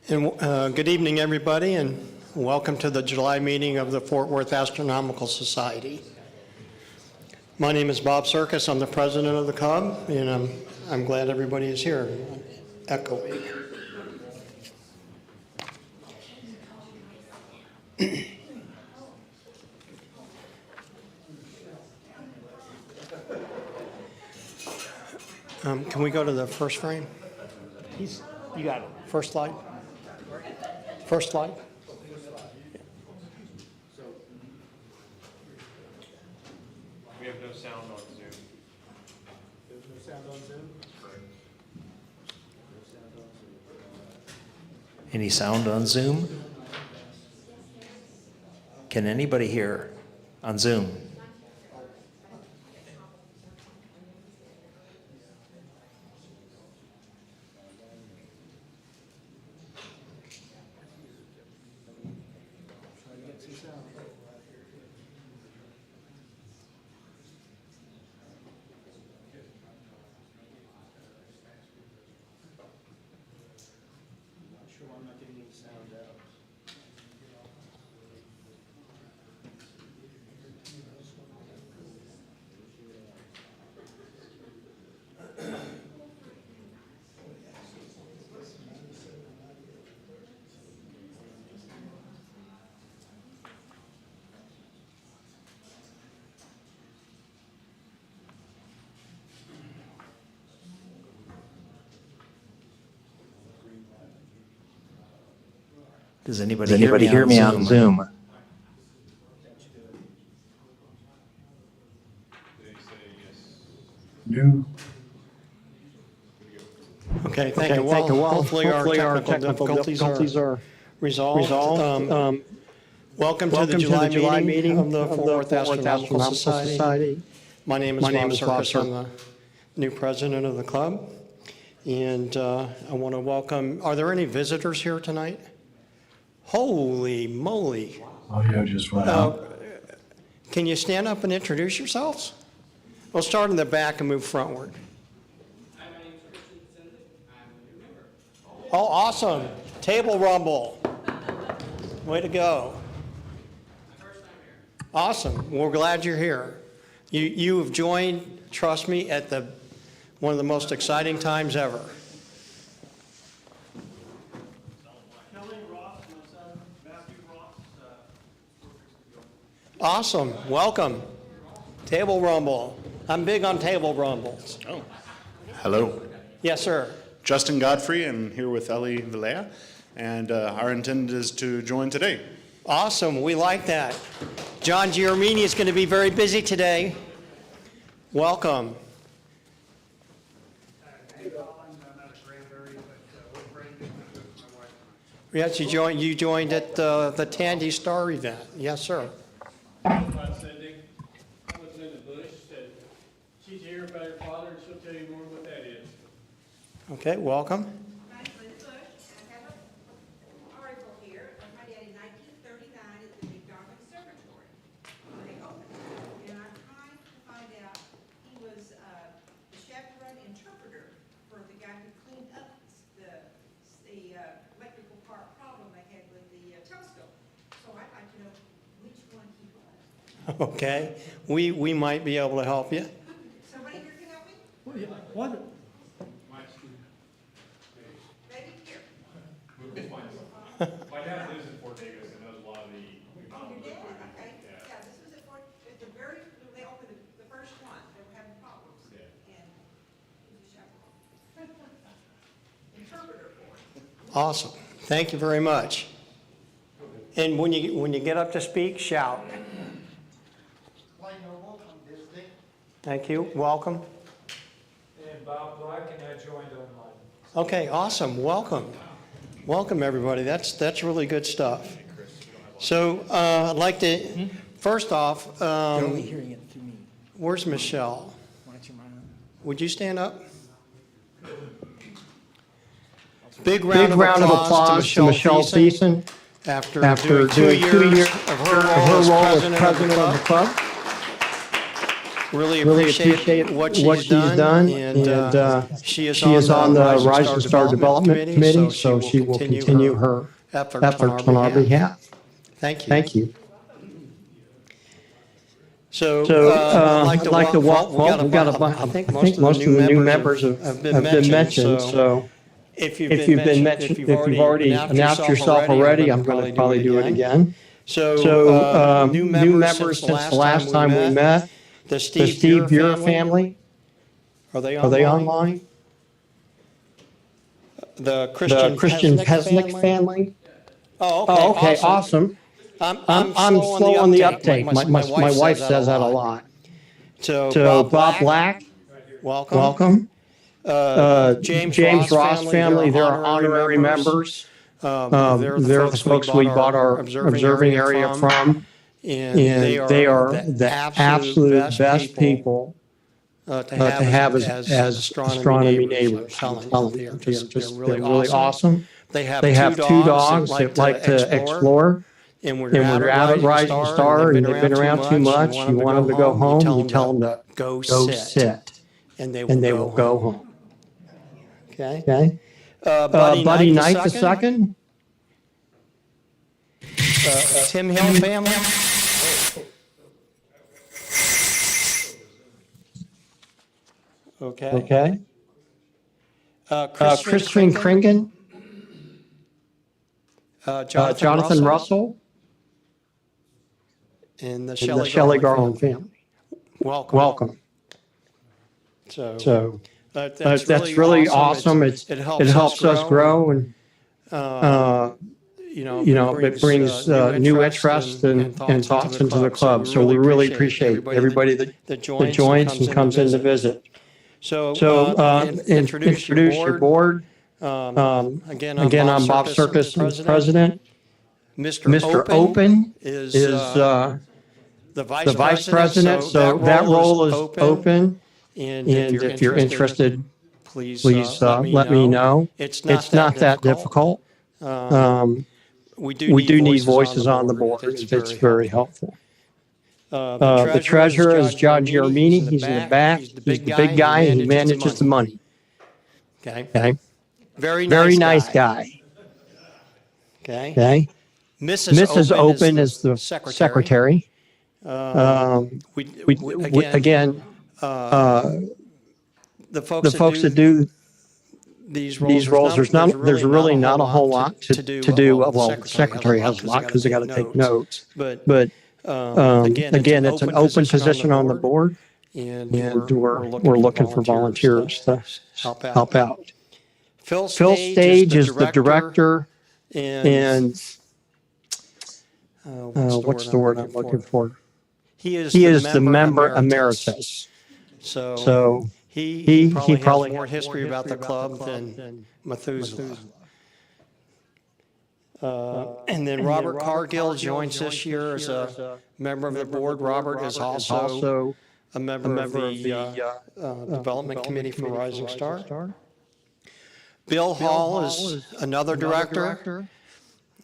And good evening, everybody, and welcome to the July meeting of the Fort Worth Astronomical Society. My name is Bob Sirkis. I'm the president of the club, and I'm glad everybody is here. Echoing. Can we go to the first frame? You got it. First slide. First slide. We have no sound on Zoom. There's no sound on Zoom? Any sound on Zoom? Can anybody hear on Zoom? I'm not getting any sound out. Does anybody hear me on Zoom? Did he say yes? No. Okay, thank you. Well, hopefully our technical difficulties are resolved. Welcome to the July meeting of the Fort Worth Astronomical Society. My name is Bob Sirkis. I'm the new president of the club. And I want to welcome, are there any visitors here tonight? Holy moly. Audio just went out. Can you stand up and introduce yourselves? We'll start in the back and move frontward. Hi, my name is Christian Sinley. I'm a new member. Oh, awesome. Table rumble. Way to go. My first time here. Awesome. We're glad you're here. You have joined, trust me, at one of the most exciting times ever. Awesome. Welcome. Table rumble. I'm big on table rumbles. Oh, hello. Yes, sir. Justin Godfrey, and here with Ellie Vilea, and our intent is to join today. Awesome. We like that. John Giormini is going to be very busy today. Welcome. Yes, you joined at the Tandy Star event. Yes, sir. About Cindy. I was in the bush, said, she's here about her father, and she'll tell you more what that is. Okay, welcome. My name is Bush, and I have an article here of my dad in 1939 at the McDonald Observatory. They opened it, and I'm trying to find out, he was the chaperone interpreter for the guy who cleaned up the electrical problem they had with the telescope. So I'd like to know which one he was. Okay, we might be able to help you. Somebody here can help me? What? Maybe here. My dad lives in Fort Davis and knows a lot of the. Your dad, okay. Yeah, this was at the very, they opened the first one, they were having problems. Yeah. And he was a chaperone. Interpreter for it. Awesome. Thank you very much. And when you get up to speak, shout. Thank you. Welcome. And Bob Black, and I joined online. Okay, awesome. Welcome. Welcome, everybody. That's really good stuff. So I'd like to, first off, You're only hearing it through me. where's Michelle? Why don't you mind? Would you stand up? Big round of applause to Michelle Thiessen after doing 2 years of her role as president of the club. really appreciate what she's done, and she is on the Rising Star Development Committee, so she will continue her efforts on our behalf. Thank you. Thank you. So, I'd like to welcome, I think most of the new members have been mentioned, so if if you've already announced yourself already, I'm going to probably do it again. So, new members since the last time we met, the the Steve Buer family, are they are they online? The The Christian Pesnick family? Oh, Okay, awesome. I'm slow on the uptake. My wife says that a lot. So Bob Black, welcome. James Ross family, they're honorary members. They're the folks we bought our observing area from. And they are the absolute best people to have as astronomy neighbors. I'm telling you, they're really awesome. They have two dogs that like to explore. And when you're out at Rising Star and they've been around too much, you want them to go home, you tell them to go sit. And they will go home. Okay. Buddy Knight the second. Tim Hill family. Okay. Christian Kringen. Jonathan Russell. And the And the Shelley Garland family. Welcome. So That's really awesome. It helps us grow and, it brings new interest and thoughts into the club. So we really appreciate everybody that joins and comes in to visit. So Introduce your board. Again, I'm Bob Sirkis, president. Mr. Open is the the vice president, so that role is open. And if you're interested, please let me know. It's not that difficult. We do need voices on the board. It's very helpful. The treasurer is John Giormini. He's in the back. He's the big guy, and he manages the money. Okay. Very Nice guy. Okay. Okay. Mrs. Open is the secretary. Again, the the folks that do these roles, there's really not a whole lot to do. Well, the secretary has a lot because they got to take notes. But again, it's an open position on the board, and we're looking for volunteers to help out. Phil Stage is the director, and what's the word I'm looking for? He is the member emeritus. So he probably has more history about the club than Methuselah. And then Robert Cargill joins this year as a member of the board. Robert is also a member of the Development Committee for Rising Star. Bill Hall is another director,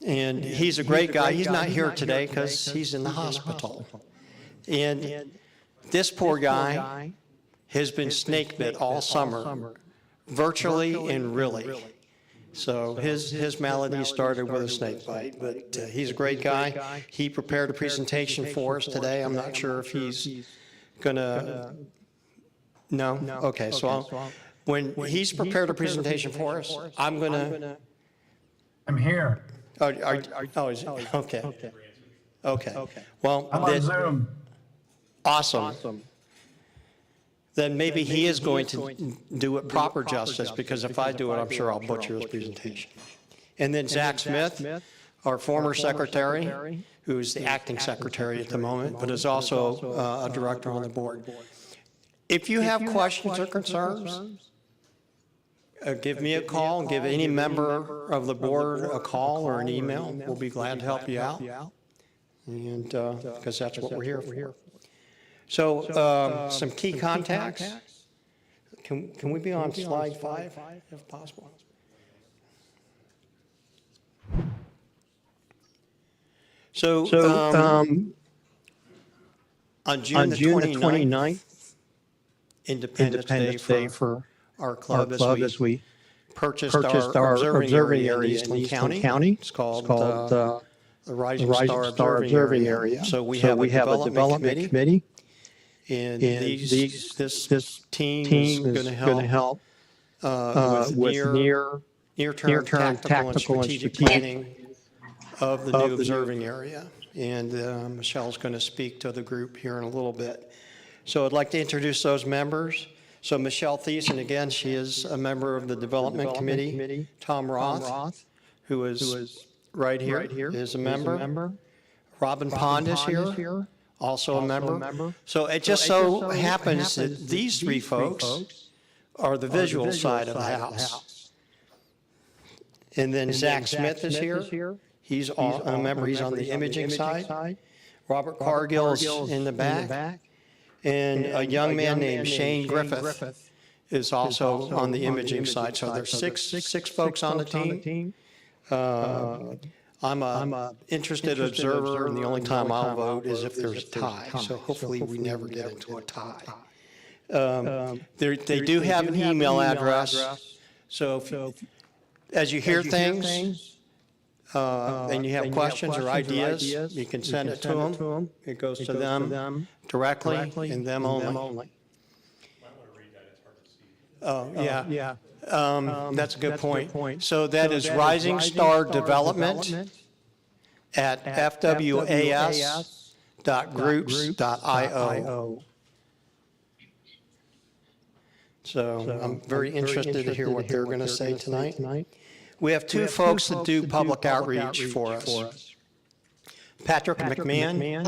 and he's a great guy. He's not here today because he's in the hospital. And this poor guy has been snake bit all summer, virtually and really. So his malady started with a snake bite, but he's a great guy. He prepared a presentation for us today. I'm not sure if he's gonna, no? Okay, so when he's prepared a presentation for us, I'm gonna. I'm here. Is it? Okay. Well, I'm on Zoom. Awesome. Then maybe he is going to do it proper justice, because if I do it, I'm sure I'll butcher his presentation. And then Zach Smith, our former secretary, who's the acting secretary at the moment, but is also a director on the board. If you have questions or concerns, give me a call, give any member of the board a call or an email. We'll be glad to help you out. And because that's what we're here for. So some key contacts. Can we be on slide 5 if possible? So on June the 29th, Independence Day for our club as we purchased purchased our our observing area in Eastland County. It's called the Rising Star Observing Area. So we have a development committee, and this team is going to help with near-term tactical and strategic planning of the new observing area. And Michelle's going to speak to the group here in a little bit. So I'd like to introduce those members. So Michelle Thiessen, again, she is a member of the Development Committee. Tom Roth, who is right here, is a member. Robin Pond is here, also a member. So it just so happens that these three folks are the visual side of the house. And then Zach Smith is here. He's a member. He's on the imaging side. Robert Cargill's in the back. And a young man named Shane Griffith is also on the imaging side. So there's six folks on the team. I'm a interested observer, and the only time I'll vote is if there's a tie. So hopefully we never get into a tie. They do have an email address. So as you hear things, and you have questions or ideas, you can send it to them. It goes to them directly and them only. Might want to read that, it's hard to see. Yeah. That's a good point. So that is Rising Star Development at fwas.groups.io. So I'm very interested to hear what they're going to say tonight. We have two folks that do public outreach for us. Patrick McMahon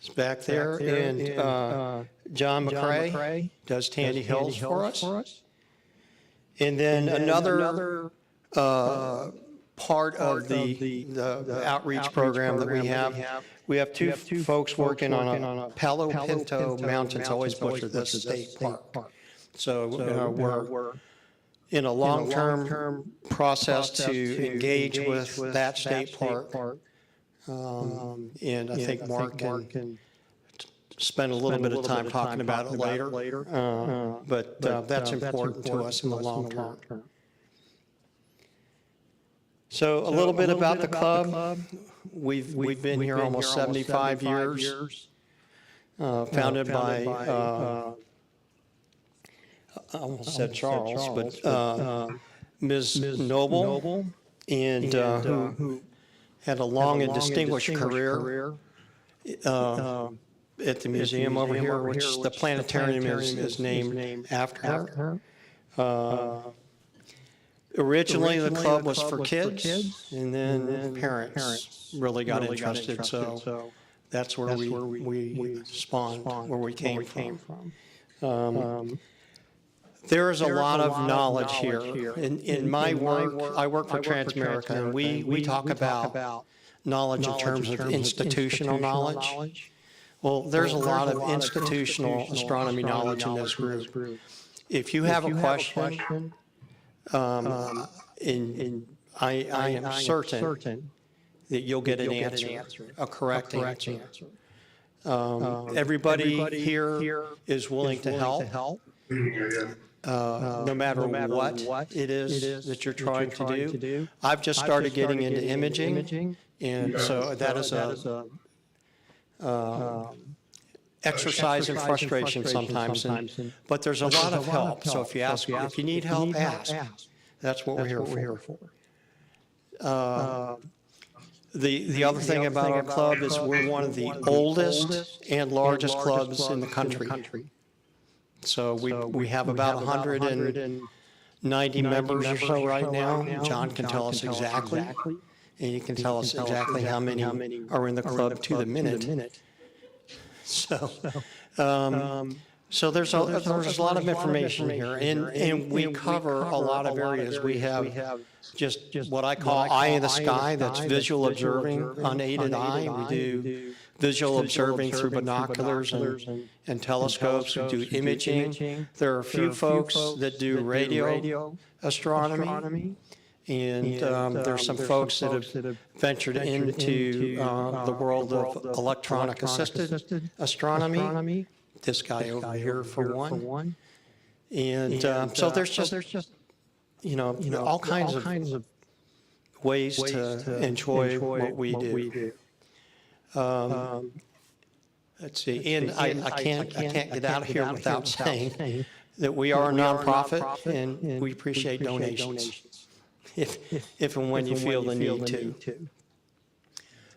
is back there, and John McCrae does Tandy Hills for us. And then another part of the outreach program that we have two folks working on a Palo Pinto Mountains, always butcher this, state park. So we're in a long-term process to engage with that state park. And I think Mark can spend a little bit of time talking about it later. But that's important to us in the long term. So a little bit about the club. We've been here almost 75 years. Founded by I almost said Charles, but Ms. Noble, and who had a long and distinguished career at the museum over here, which the planetarium is named after her. Originally, the club was for kids, and then parents really got interested. So that's where we spawned, where we came from. There is a lot of knowledge here. In my work, I work for Transamerica, and we talk about knowledge in terms of institutional knowledge. Well, there's a lot of institutional astronomy knowledge in this group. If you have a question, I am certain that you'll get an answer, a correct answer. Everybody here is willing to help. No matter what it is that you're trying to do. I've just started getting into imaging, and so that is a exercise in frustration sometimes, but there's a lot of help. So if you need help, ask. That's what we're here for. The other thing about our club is we're one of the oldest and largest clubs in the country. So we have about 190 members or so right now. John can tell us exactly, and he can tell us exactly how many are in the club to the minute. So there's a lot of information here, and we cover a lot of areas. We have just what I call eye in the sky, that's visual observing, unaided eye. We do visual observing through binoculars and telescopes. We do imaging. There are a few folks that do radio astronomy. And there's some folks that have ventured into the world of electronic assisted astronomy. this guy over here for one. And so there's just, all kinds of ways to enjoy what we do. Let's see, and I can't get out of here without saying that we are a nonprofit and we appreciate donations if and when you feel the need to.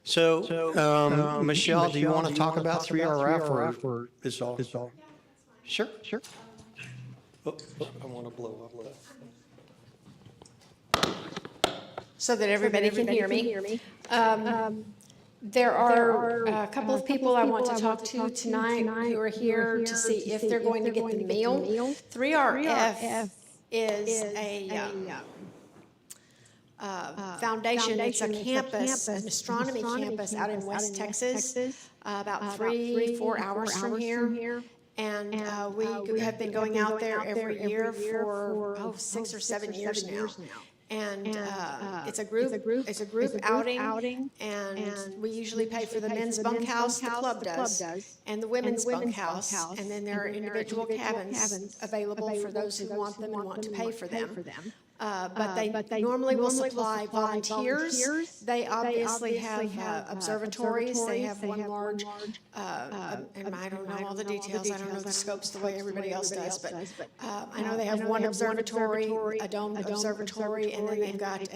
So, Michelle, do you want to talk about 3RF or is all? Sure. Oh, I want to blow up. So that everybody can hear me. There are a couple of people I want to talk to tonight who are here to see if they're going to get the meal. 3RF is a foundation. It's a campus, an astronomy campus out in West Texas, about 3-4 hours from here. And we have been going out there every year for 6 or 7 years now. And it's a group outing, and we usually pay for the men's bunkhouse, the club does, and the women's bunkhouse, and then there are individual cabins available for those who want them and want to pay for them. But they normally will supply volunteers. They obviously have observatories. They have one large, and I don't know all the details. I don't know the scopes the way everybody else does, but I know they have one observatory, a domed observatory, and then they've got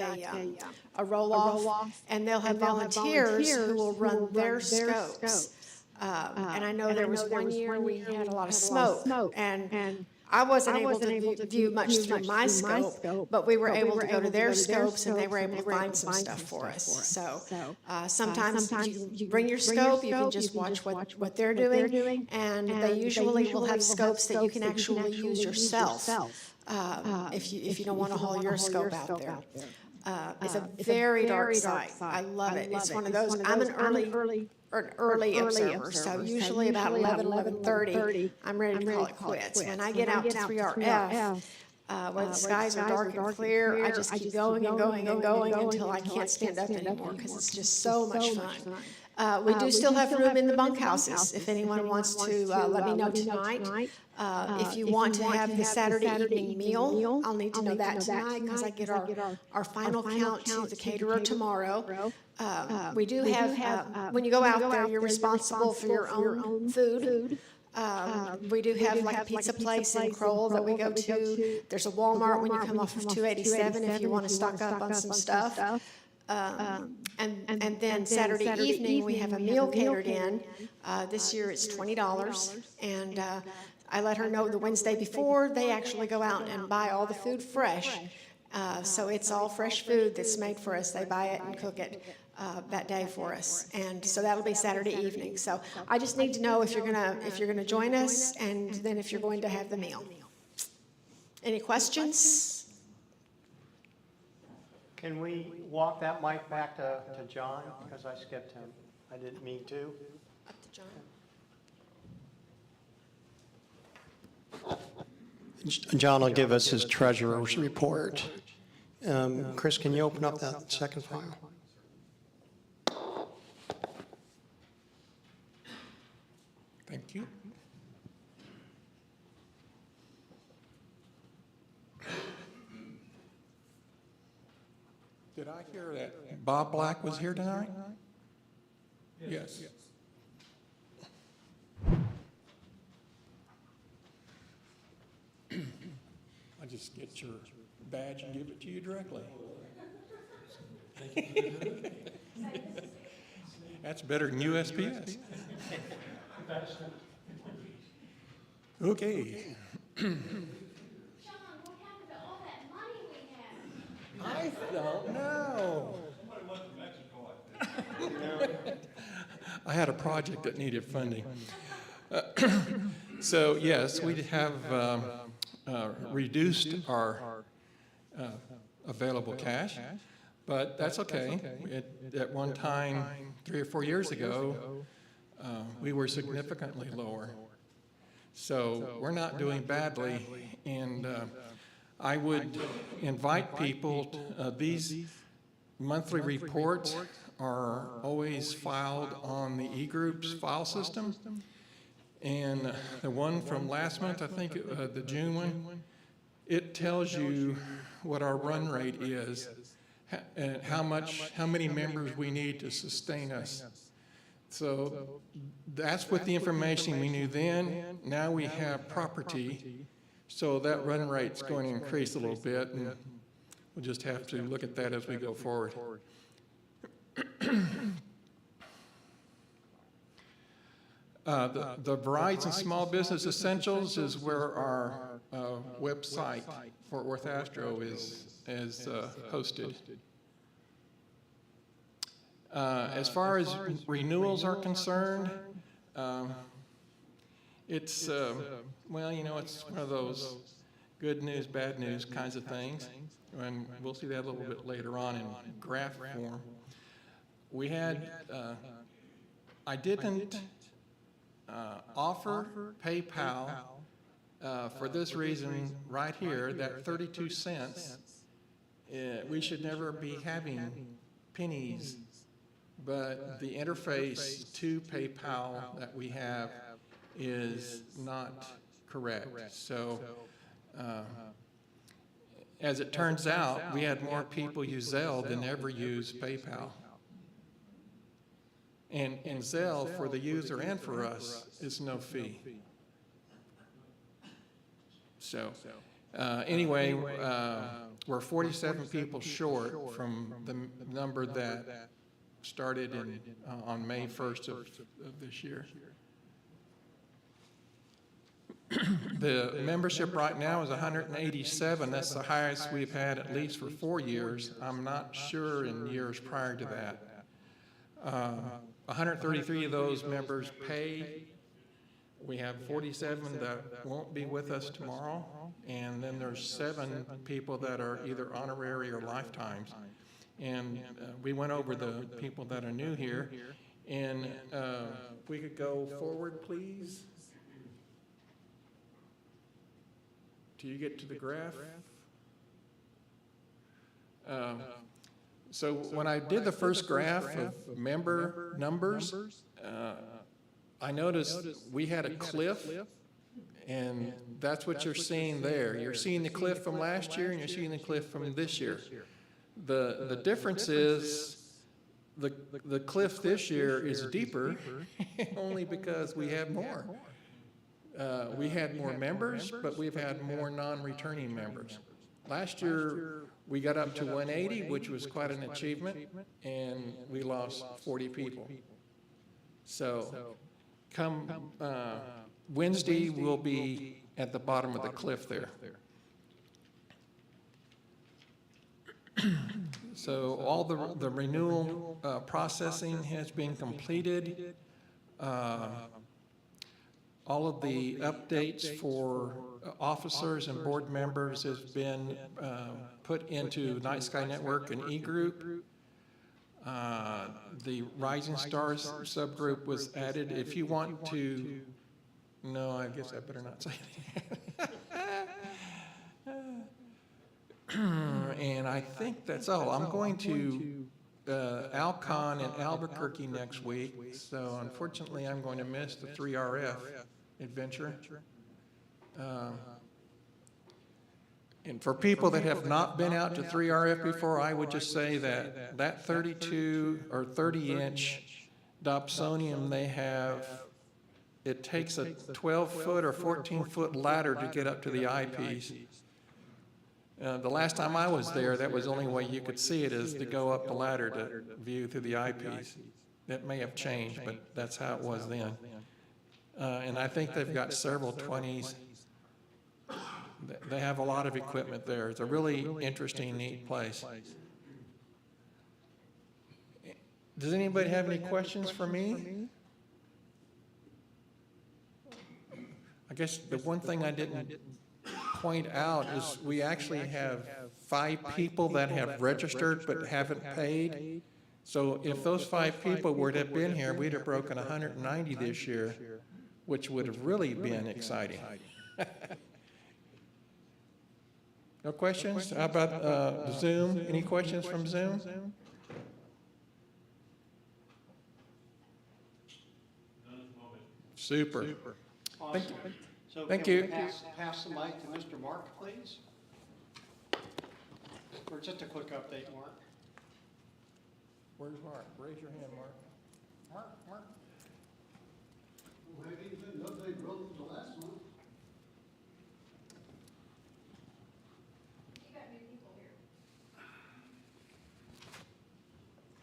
a roll-off, and they'll have volunteers who will run their scopes. And I know there was one year we had a lot of smoke, and I wasn't able to view much through my scope, but we were able to go to their scopes, and they were able to find some stuff for us. So sometimes you bring your scope, you can just watch what they're doing, and they usually will have scopes that you can actually use yourself if you don't want to haul your scope out there. It's a very dark site. I love it. It's one of those. I'm an early observer, so usually about 11:30, I'm ready to call it quits. When I get out to 3RF, where the skies are dark and clear, I just keep going and going and going until I can't stand up anymore because it's just so much fun. We do still have room in the bunkhouses if anyone wants to let me know tonight. If you want to have the Saturday evening meal, I'll need to know that tonight because I get our final count to the caterer tomorrow. We do have, when you go out there, you're responsible for your own food. We do have like a pizza place in Crowell that we go to. There's a Walmart when you come off of 287 if you want to stock up on some stuff. And then Saturday evening, we have a meal catered in. This year it's $20, and I let her know the Wednesday before, they actually go out and buy all the food fresh. So it's all fresh food that's made for us. They buy it and cook it that day for us, and so that'll be Saturday evening. So I just need to know if you're gonna join us, and then if you're going to have the meal. Any questions? Can we walk that mic back to John, because I skipped him? I didn't mean to. Up to John. John will give us his treasurer's report. Chris, can you open up that second file? Thank you. Did I hear that Bob Black was here tonight? Yes. I just get your badge and give it to you directly. That's better than USPS. Okay. John, what happened to all that money we had? I don't know. I had a project that needed funding. So yes, we have reduced our available cash, but that's okay. At one time, 3 or 4 years ago, we were significantly lower. So we're not doing badly, and I would invite people, these monthly reports are always filed on the e-groups file system, And the one from last month, I think, the June one, it tells you what our run rate is and how many members we need to sustain us. So that's with the information we knew then. Now we have property, so that run rate's going to increase a little bit, and we'll just have to look at that as we go forward. The Verizon Small Business Essentials is where our website, Fort Worth Astro, is hosted. As far as renewals are concerned, it's, well, you know, it's one of those good news, bad news kinds of things, and we'll see that a little bit later on in graph form. We had, I didn't offer PayPal for this reason right here, that 32 cents, we should never be having pennies, but the interface to PayPal that we have is not correct. So as it turns out, we had more people use Zelle than ever use PayPal. And Zelle, for the user and for us, is no fee. So anyway, we're 47 people short from the number that started on May 1st of this year. The membership right now is 187. That's the highest we've had at least for 4 years. I'm not sure in years prior to that. 133 of those members pay. We have 47 that won't be with us tomorrow, and then there's 7 people that are either honorary or lifetimes. And we went over the people that are new here, and if we could go forward, please. Do you get to the graph? So when I did the first graph of member numbers, I noticed we had a cliff, and that's what you're seeing there. You're seeing the cliff from last year, and you're seeing the cliff from this year. The difference is the cliff this year is deeper, only because we have more. We had more members, but we've had more non-returning members. Last year, we got up to 180, which was quite an achievement, and we lost 40 people. So come Wednesday, we'll be at the bottom of the cliff there. So all the renewal processing has been completed. All of the updates for officers and board members has been put into Night Sky Network and E-Group. The Rising Stars subgroup was added. If you want to, no, I guess I better not say it. And I think that's all. I'm going to Alcon in Albuquerque next week, so unfortunately I'm going to miss the 3RF adventure. And for people that have not been out to 3RF before, I would just say that that 32 or 30-inch Dobsonium they have, it takes a 12-foot or 14-foot ladder to get up to the eyepiece. The last time I was there, that was the only way you could see it, is to go up the ladder to view through the eyepiece. That may have changed, but that's how it was then. And I think they've got several 20s. They have a lot of equipment there. It's a really interesting, neat place. Does anybody have any questions for me? I guess the one thing I didn't point out is we actually have 5 people that have registered but haven't paid. So if those 5 people were to have been here, we'd have broken 190 this year, which would have really been exciting. No questions? How about Zoom? Any questions from Zoom? Super. Thank you. So Thank can we you. pass the mic to Mr. Mark, please? For just a quick update, Mark. Where's Mark? Raise your hand, Mark. Mark, Mark.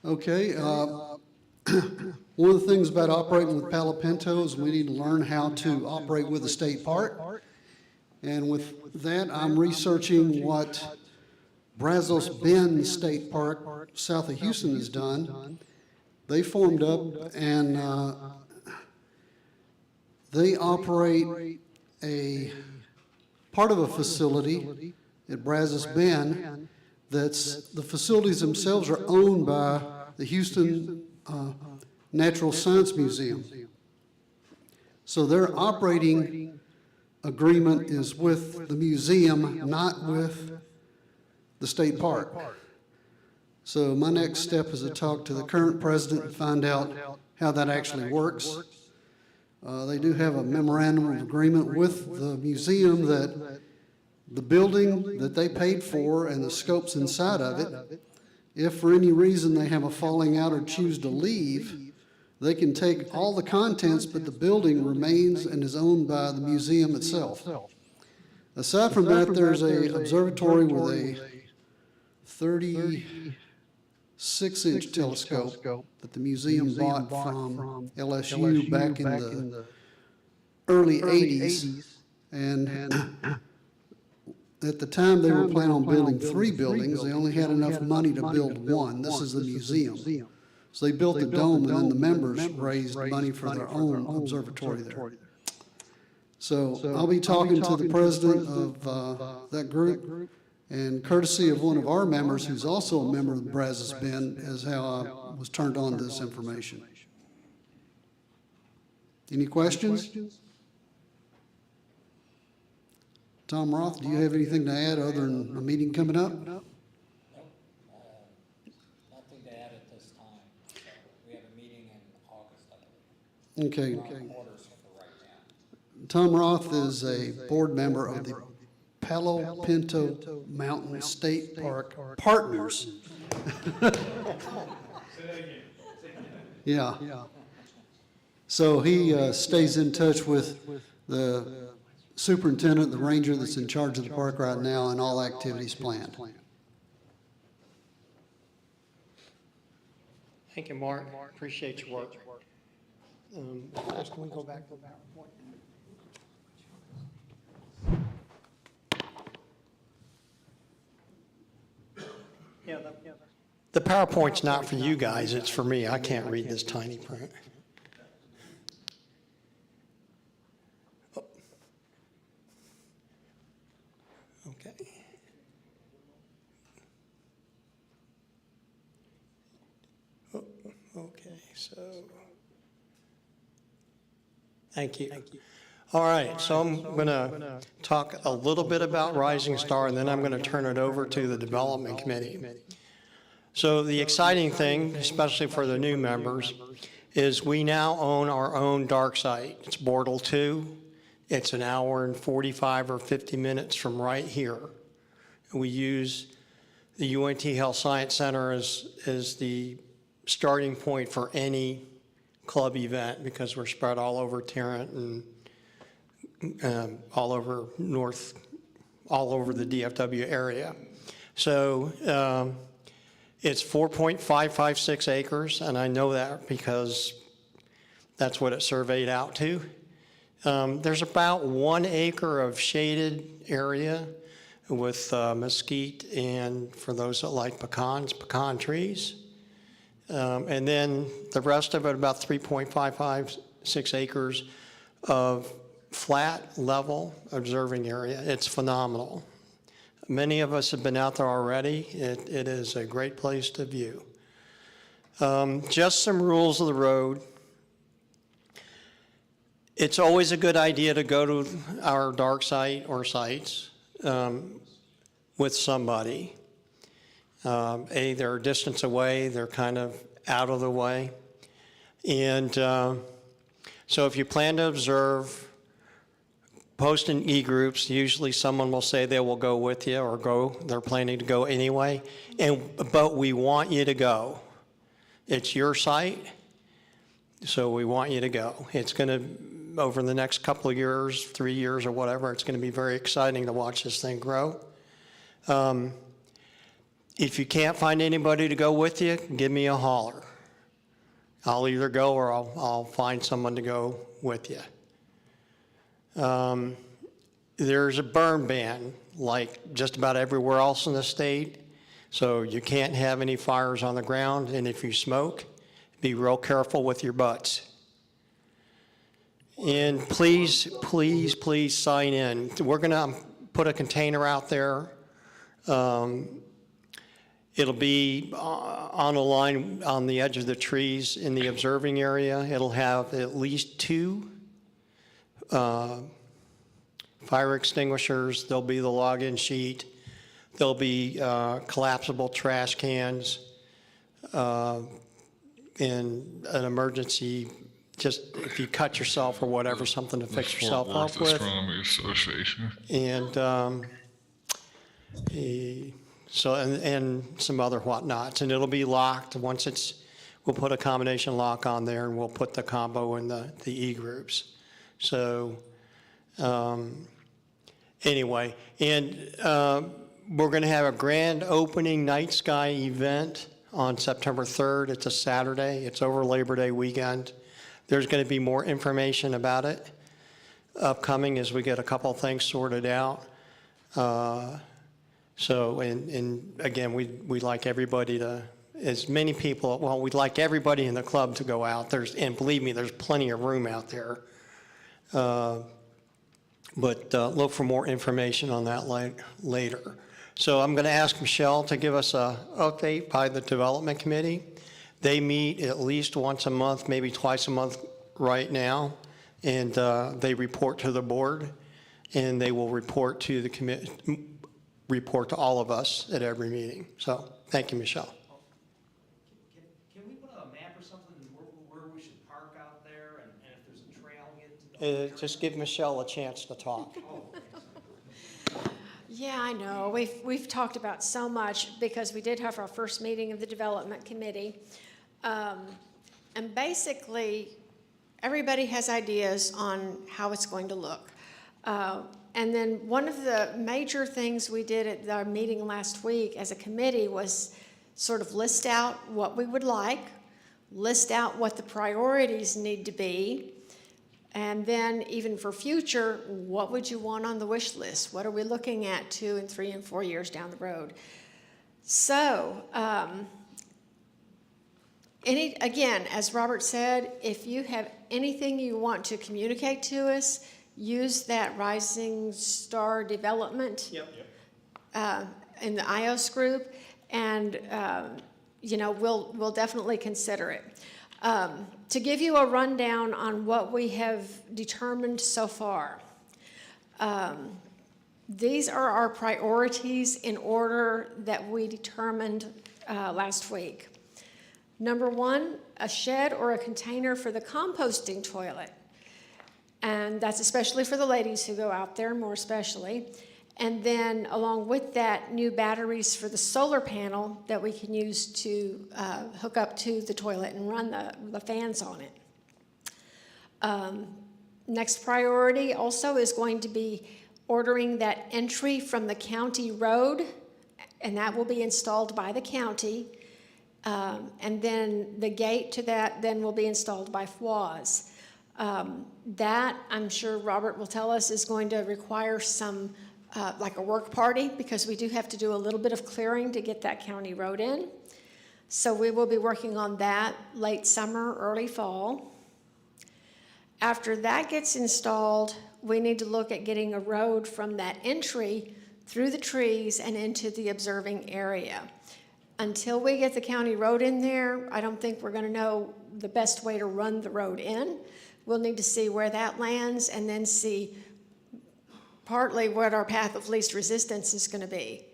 Okay, one of the things about operating with Palo Pinto is we need to learn how to operate with a state park. And with that, I'm researching what Brazos Bend State Park south of Houston has done. They formed up and they operate a part of a facility at Brazos Bend that's, the facilities themselves are owned by the Houston Natural Science Museum. So their operating agreement is with the museum, not with the state park. So my next step is to talk to the current president and find out how that actually works. They do have a memorandum of agreement with the museum that the building that they paid for and the scopes inside of it, if for any reason they have a falling out or choose to leave, they can take all the contents, but the building remains and is owned by the museum itself. Aside from that, there's a observatory with a 36-inch telescope that the museum bought from LSU back in the early 80s. And at the time, they were planning on building 3 buildings. They only had enough money to build one. This is the museum. So they built the dome, and then the members raised money for their own observatory there. So I'll be talking to the president of that group, and courtesy of one of our members, who's also a member of Brazos Bend, is how I was turned on to this information. Any questions? Tom Roth, do you have anything to add other than a meeting coming up? Nothing to add at this time. So we have a meeting in August, I believe. Okay. Orders for right now. Tom Roth is a board member of the Palo Pinto Mountain State Park Partners. Yeah. So he stays in touch with the superintendent, the ranger that's in charge of the park right now, and all activities planned. Thank you, Mark. Appreciate your work. Can we go back to the PowerPoint? Yeah, the PowerPoint's not for you guys, it's for me. I can't read this tiny print. Okay. Okay, so. Thank you. All right, so I'm going to talk a little bit about Rising Star, and then I'm going to turn it over to the Development Committee. So the exciting thing, especially for the new members, is we now own our own dark site. It's Bortle 2. It's an hour and 45 or 50 minutes from right here. We use the UNT Heath Sciences Center as the starting point for any club event, because we're spread all over Tarrant and all over the DFW area. So it's 4.556 acres, and I know that because that's what it surveyed out to. There's about 1 acre of shaded area with mesquite and, for those that like pecans, pecan trees. And then the rest of it, about 3.556 acres of flat level observing area. It's phenomenal. Many of us have been out there already. It is a great place to view. Just some rules of the road. It's always a good idea to go to our dark site or sites with somebody. They're a distance away, they're kind of out of the way. And so if you plan to observe post in e-groups. Usually someone will say they will go with you or they're planning to go anyway. But we want you to go. It's your site, so we want you to go. It's going to, over the next couple of years, 3 years or whatever, it's going to be very exciting to watch this thing grow. If you can't find anybody to go with you, give me a holler. I'll either go or I'll find someone to go with you. There's a burn ban, like just about everywhere else in the state. So you can't have any fires on the ground, and if you smoke, be real careful with your butts. And please, please, please sign in. We're gonna put a container out there. It'll be on a line on the edge of the trees in the observing area. It'll have at least 2 fire extinguishers. There'll be the login sheet. There'll be collapsible trash cans and an emergency, just if you cut yourself or whatever, something to fix yourself up with. Fort Worth Astronomical Association. And so, and some other whatnots, and it'll be locked once we'll put a combination lock on there, and we'll put the combo in the e-groups. So, anyway, and we're gonna have a grand opening night sky event on September 3rd. It's a Saturday. It's over Labor Day weekend. There's gonna be more information about it upcoming as we get a couple of things sorted out. So, and again, we'd like everybody to, as many people, well, we'd like everybody in the club to go out. And believe me, there's plenty of room out there. But look for more information on that later. So I'm going to ask Michelle to give us an update by the development committee. They meet at least once a month, maybe twice a month right now, and they report to the board, and they will report to the committee. Report to all of us at every meeting. So thank you, Michelle. Can we put a map or something where we should park out there and if there's a trail getting to the Just give Michelle a chance to talk. Yeah, I know. We've talked about so much because we did have our first meeting of the development committee. And basically, everybody has ideas on how it's going to look. And then one of the major things we did at our meeting last week as a committee was sort of list out what we would like, list out what the priorities need to be, and then even for future, what would you want on the wish list? What are we looking at 2 and 3 and 4 years down the road? So, again, as Robert said, if you have anything you want to communicate to us, use that Rising Star Development in the iOS group, and we'll definitely consider it. To give you a rundown on what we have determined so far, these are our priorities in order that we determined last week. Number 1, a shed or a container for the composting toilet. And that's especially for the ladies who go out there, more especially. And then along with that, new batteries for the solar panel that we can use to hook up to the toilet and run the fans on it. Next priority also is going to be ordering that entry from the county road, and that will be installed by the county. And then the gate to that then will be installed by FWAS. That, I'm sure Robert will tell us, is going to require some, like a work party, because we do have to do a little bit of clearing to get that county road in. So we will be working on that late summer, early fall. After that gets installed, we need to look at getting a road from that entry through the trees and into the observing area. Until we get the county road in there, I don't think we're going to know the best way to run the road in. We'll need to see where that lands and then see partly what our path of least resistance is going to be.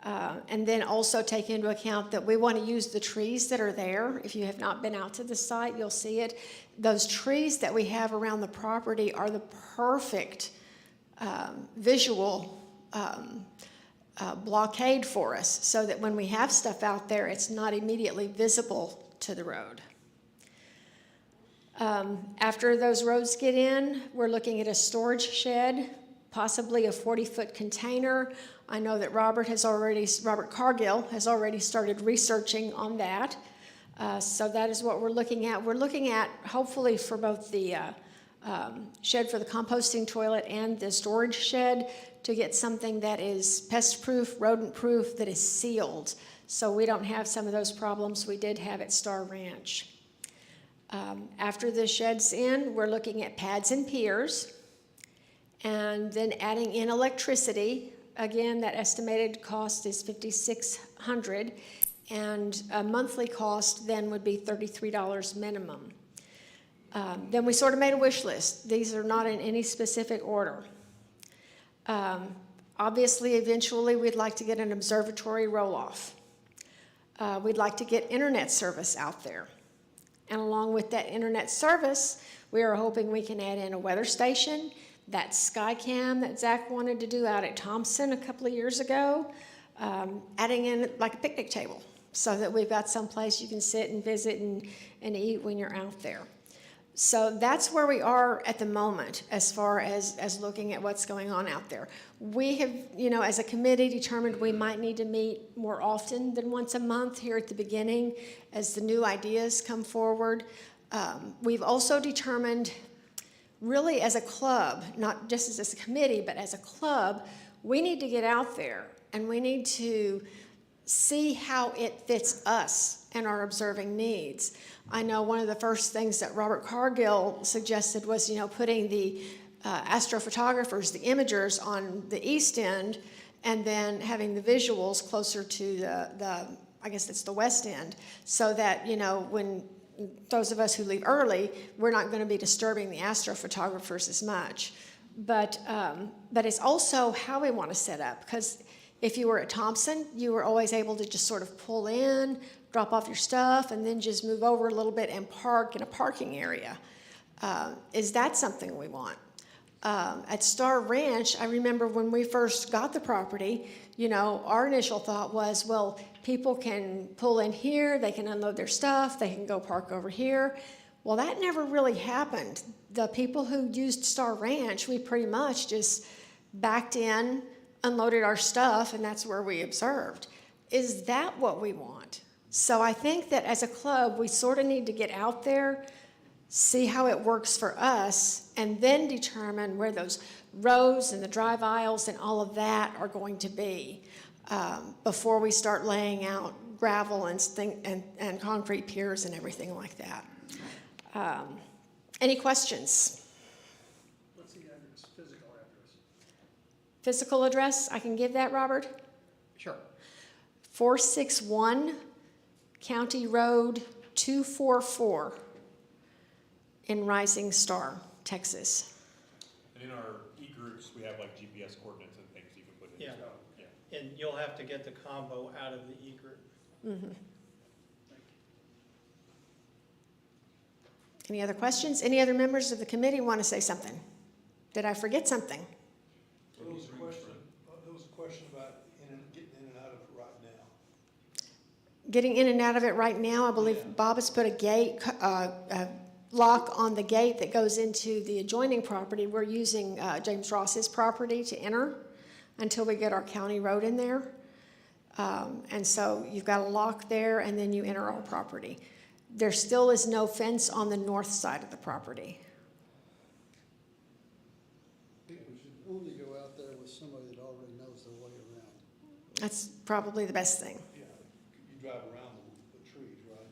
And then also take into account that we want to use the trees that are there. If you have not been out to the site, you'll see it. Those trees that we have around the property are the perfect visual blockade for us so that when we have stuff out there, it's not immediately visible to the road. After those roads get in, we're looking at a storage shed, possibly a 40-foot container. I know that Robert Cargill has already started researching on that. So that is what we're looking at. We're looking at, hopefully, for both the shed for the composting toilet and the storage shed, to get something that is pest-proof, rodent-proof, that is sealed, so we don't have some of those problems we did have at Star Ranch. After the shed's in, we're looking at pads and piers, and then adding in electricity. Again, that estimated cost is $5,600, and a monthly cost then would be $33 minimum. Then we sort of made a wish list. These are not in any specific order. Obviously, eventually, we'd like to get an observatory roll-off. We'd like to get internet service out there. And along with that internet service, we are hoping we can add in a weather station, that Skycam that Zach wanted to do out at Thompson a couple of years ago, adding in like a picnic table so that we've got some place you can sit and visit and eat when you're out there. So that's where we are at the moment as far as looking at what's going on out there. We have, as a committee, determined we might need to meet more often than once a month here at the beginning as the new ideas come forward. We've also determined, really as a club, not just as a committee, but as a club, we need to get out there and we need to see how it fits us and our observing needs. I know one of the first things that Robert Cargill suggested was, putting the astrophotographers, the imagers, on the east end, and then having the visuals closer to the I guess it's the west end, so that, when those of us who leave early, we're not going to be disturbing the astrophotographers as much. But it's also how we want to set up, because if you were at Thompson, you were always able to just sort of pull in, drop off your stuff, and then just move over a little bit and park in a parking area. Is that something we want? At Star Ranch, I remember when we first got the property, our initial thought was, well, people can pull in here, they can unload their stuff, they can go park over here. Well, that never really happened. The people who used Star Ranch, we pretty much just backed in, unloaded our stuff, and that's where we observed. Is that what we want? So I think that as a club, we sort of need to get out there, see how it works for us, and then determine where those rows and the drive aisles and all of that are going to be before we start laying out gravel and concrete piers and everything like that. Any questions? What's the address, physical address? Physical address, I can give that, Robert? Sure. 461 County Road 244 in Rising Star, Texas. And in our e-groups, we have like GPS coordinates and things you can put in. Yeah. So, yeah. And you'll have to get the combo out of the e-group. Mm-hmm. Any other questions? Any other members of the committee want to say something? Did I forget something? There was a question about getting in and out of it right now. Getting in and out of it right now, I believe Bob has put a gate, lock on the gate that goes into the adjoining property. We're using James Ross's property to enter until we get our county road in there. And so you've got a lock there, and then you enter our property. There still is no fence on the north side of the property. I think we should only go out there with somebody that already knows their way around. That's probably the best thing. Yeah, you drive around the trees, right?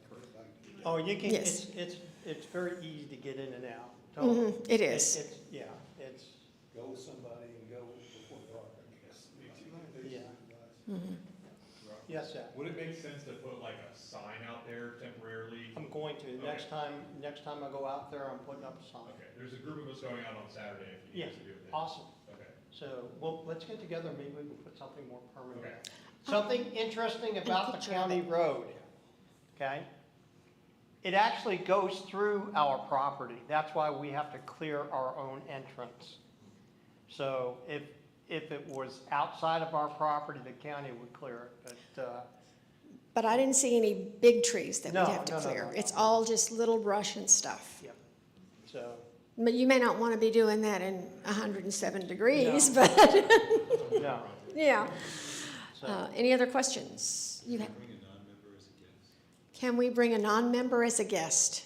Oh, you can, Yes. it's very easy to get in and out. Mhm, it is. It's, Go with somebody and go before dark, I guess. yeah. Mm-hmm. Yes, sir. Would it make sense to put like a sign out there temporarily? I'm going to. Next time I go out there, I'm putting up a sign. Okay, there's a group of us going out on Saturday if you Yes, need us to do it then. awesome. Okay. So, well, let's get together, maybe we can put something more permanent. Okay. Something interesting about the picture of county it. road, okay? It actually goes through our property. That's why we have to clear our own entrance. So if it was outside of our property, the county would clear it, But I didn't see any big trees that No, we'd have to no, no, clear. no, no. It's all just little brush and stuff. yeah. So, But you may not want to be doing that in 107 degrees, No. but, no. yeah. So, Any other questions? Can we bring a non-member as a guest?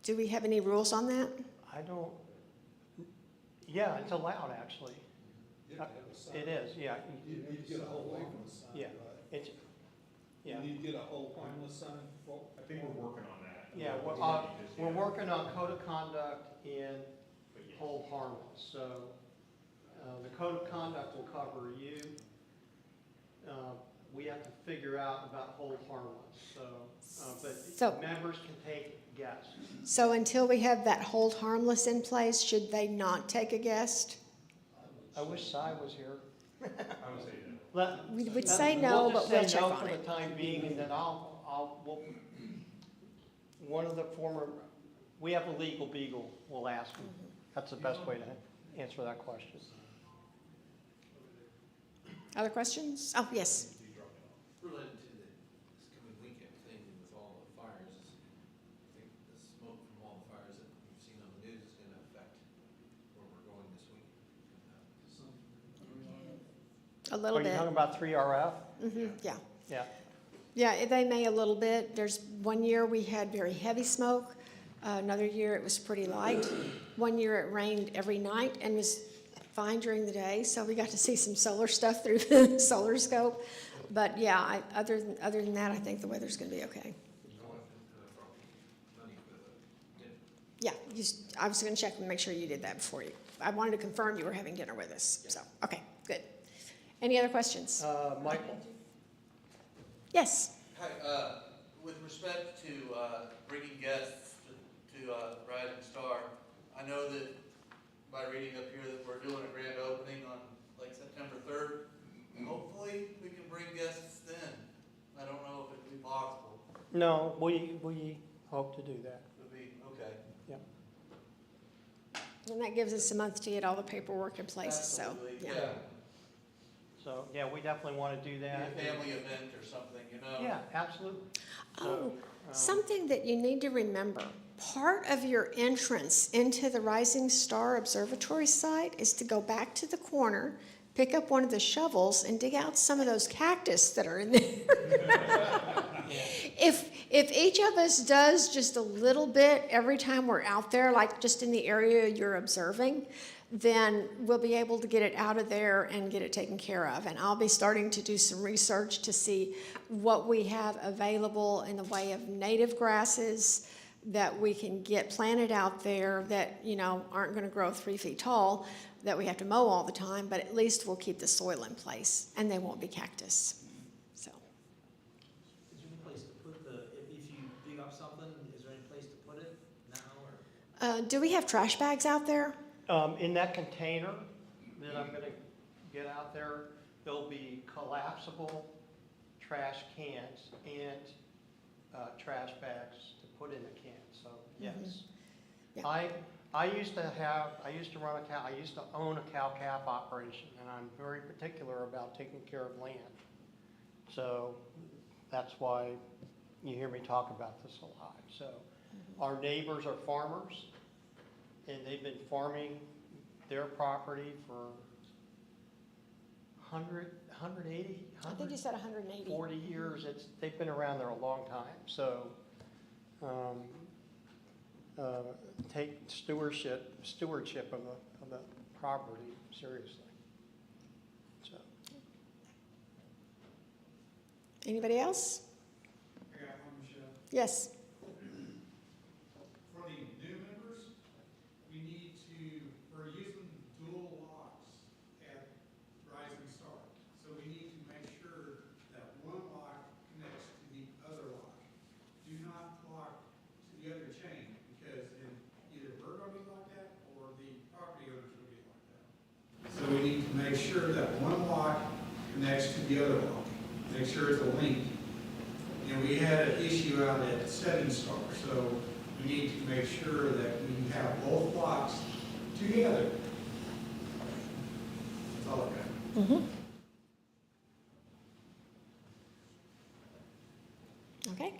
Do we have any rules on that? I don't, yeah, it's allowed, actually. It is, yeah. You need to get a whole harmless sign, Yeah, right? it's, You yeah. need to get a whole harmless sign for. I think we're working on that. Yeah, we're working on code of conduct in hold harmless. So the code of conduct will cover you. We have to figure out about hold harmless. So- But members can take guests. So until we have that hold harmless in place, should they not take a guest? I wish Cy was here. I would say that. We would say no, but we'll check on We'll just say no for it. the time being, and then one of the former, we have a legal beagle, we'll ask him. That's the best way to answer that question. Other questions? Oh, yes. Related to this coming weekend thing with all the fires, I think the smoke from all the fires that we've seen on the news is going to affect where we're going this week. A little Are you bit. talking about 3RF? Yeah. Yeah. Yeah, they may a little bit. There's one year we had very heavy smoke. Another year it was pretty light. One year it rained every night and was fine during the day. So we got to see some solar stuff through the solar scope. But yeah, other than that, I think the weather's going to be okay. Yeah, I was going to check and make sure you did that before you. I wanted to confirm you were having dinner with us. So, okay, good. Any other questions? Michael? Yes. Hi, with respect to bringing guests to Rising Star, I know that by reading up here that we're doing a grand opening on like September 3rd. Hopefully we can bring guests then. I don't know if it'd be possible. No, we hope to do that. Would be, okay. Yeah. And that gives us a month to get all the paperwork in place, so, Absolutely, yeah. So, yeah, we definitely want to do Be that. a family event or something, you know? Yeah, absolutely. Oh, something that you need to remember. Part of your entrance into the Rising Star Observatory site is to go back to the corner, pick up one of the shovels, and dig out some of those cactus that are in there. If each of us does just a little bit every time we're out there, like just in the area you're observing, then we'll be able to get it out of there and get it taken care of. And I'll be starting to do some research to see what we have available in the way of native grasses that we can get planted out there that, you know, aren't going to grow 3 feet tall, that we have to mow all the time, but at least we'll keep the soil in place and they won't be cactus. So. Is there any place to put if you dig up something, is there any place to put it now or? Do we have trash bags out there? In that container that I'm going to get out there, there'll be collapsible trash cans and trash bags to put in the can. So yes, Yeah. I used to own a cow calf operation, and I'm very particular about taking care of land. So that's why you hear me talk about this a lot. So our neighbors are farmers, and they've been farming their property for 180, I think you said 180. 40 years. They've been around there a long time. So take stewardship of the property seriously. So. Anybody else? Yes. For the new members, we're using dual locks at Rising Star. So we need to make sure that one lock connects to the other lock. Do not lock to the other chain, because then either we're going to be locked out or the property owners will be locked out. So we need to make sure that one lock connects to the other lock. Make sure it's a link. And we had an issue out at 7 Star, so we need to make sure that we have both locks together. Okay,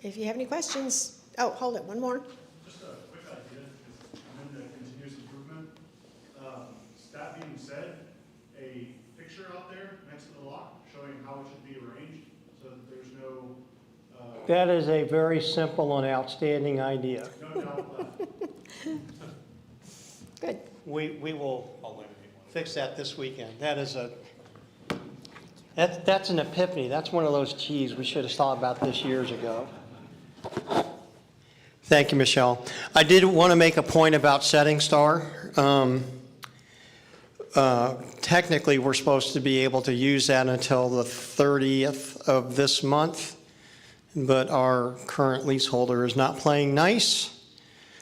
if you have any questions, oh, hold it, one more. Just a quick idea, because I'm into continuous improvement. That being said, a picture out there next to the lock showing how it should be arranged so that there's no. That is a very simple and outstanding idea. No doubt left. Good. We will fix that this weekend. That is that's an epiphany. That's one of those, geez, we should have thought about this years ago. Thank you, Michelle. I did want to make a point about Setting Star. Technically, we're supposed to be able to use that until the 30th of this month, but our current leaseholder is not playing nice.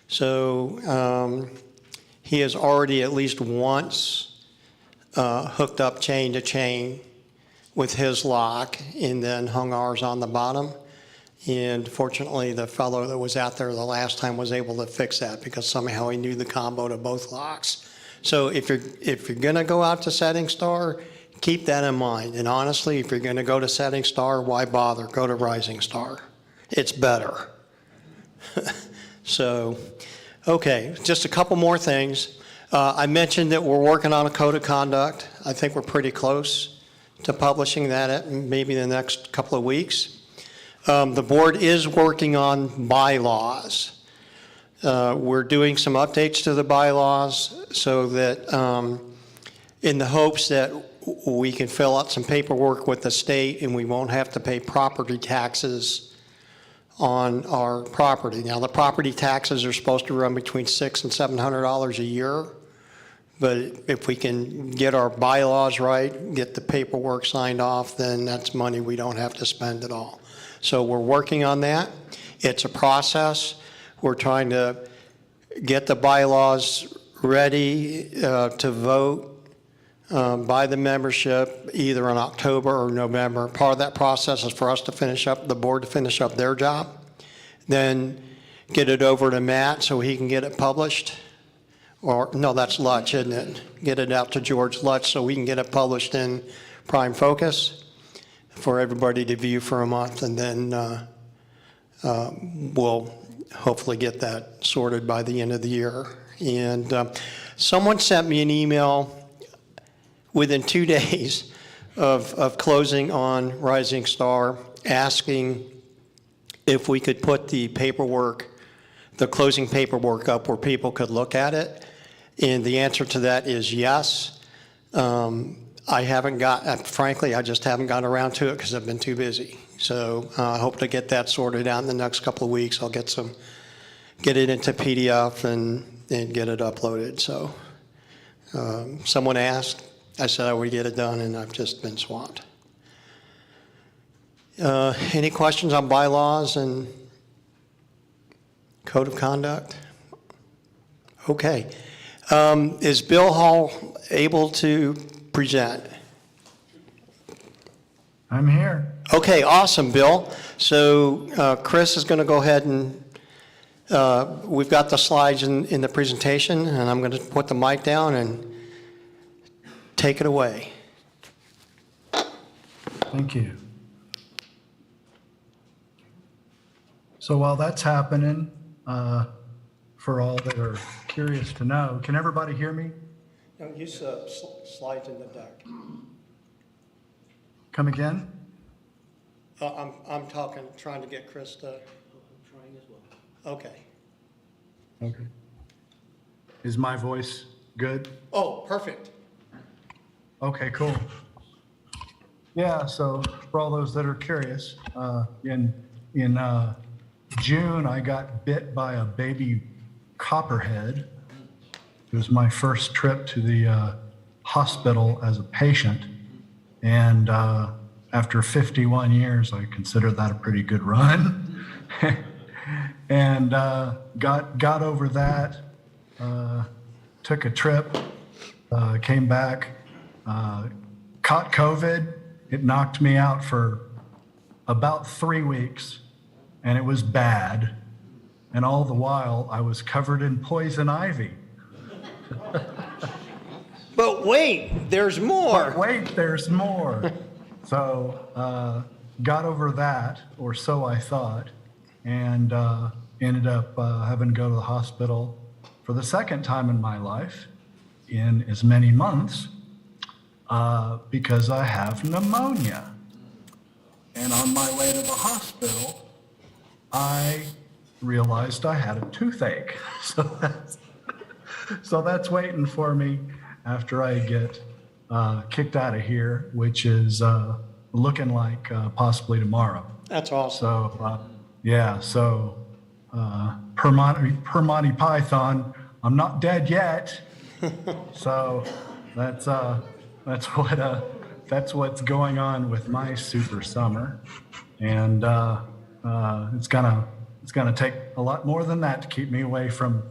So he has already at least once hooked up chain to chain with his lock and then hung ours on the bottom. And fortunately, the fellow that was out there the last time was able to fix that because somehow he knew the combo to both locks. So if you're gonna go out to Setting Star, keep that in mind. And honestly, if you're gonna go to Setting Star, why bother? Go to Rising Star. It's better. So, okay, just a couple more things. I mentioned that we're working on a code of conduct. I think we're pretty close to publishing that at maybe the next couple of weeks. The board is working on bylaws. We're doing some updates to the bylaws so that in the hopes that we can fill out some paperwork with the state and we won't have to pay property taxes on our property. Now, the property taxes are supposed to run between $600 and $700 a year. But if we can get our bylaws right, get the paperwork signed off, then that's money we don't have to spend at all. So we're working on that. It's a process. We're trying to get the bylaws ready to vote by the membership either in October or November. Part of that process is for us to finish up, the board to finish up their job, then get it over to Matt so he can get it published. Or, no, that's Lutch, isn't it? Get it out to George Lutch so we can get it published in Prime Focus for everybody to view for a month, and then we'll hopefully get that sorted by the end of the year. And someone sent me an email within 2 days of closing on Rising Star, asking if we could put the paperwork, the closing paperwork up where people could look at it. And the answer to that is yes. I haven't got, frankly, I just haven't gotten around to it because I've been too busy. So I hope to get that sorted out in the next couple of weeks. I'll get it into PDF and get it uploaded. So someone asked, I said I would get it done, and I've just been swamped. Any questions on bylaws and code of conduct? Okay. Is Bill Hall able to present? I'm here. Okay, awesome, Bill. So Chris is going to go ahead and we've got the slides in the presentation, and I'm going to put the mic down and take it away. Thank you. So while that's happening, for all that are curious to know, can everybody hear me? No, use slides in the deck. Come again? I'm trying to get Chris to. I'm trying as well. Okay. Okay. Is my voice good? Oh, perfect. Okay, cool. Yeah, so for all those that are curious, in June, I got bit by a baby copperhead. It was my first trip to the hospital as a patient. And after 51 years, I consider that a pretty good run. And got over that, took a trip, came back, caught COVID. It knocked me out for about 3 weeks, and it was bad. And all the while, I was covered in poison ivy. But wait, there's more. But wait, there's more. So got over that, or so I thought, and ended up having to go to the hospital for the second time in my life in as many months because I have pneumonia. And on my way to the hospital, I realized I had a toothache. So that's waiting for me after I get kicked out of here, which is looking like possibly tomorrow. That's awesome. So, per Monty Python, I'm not dead yet. So that's what's going on with my super summer, and it's gonna take a lot more than that to keep me away from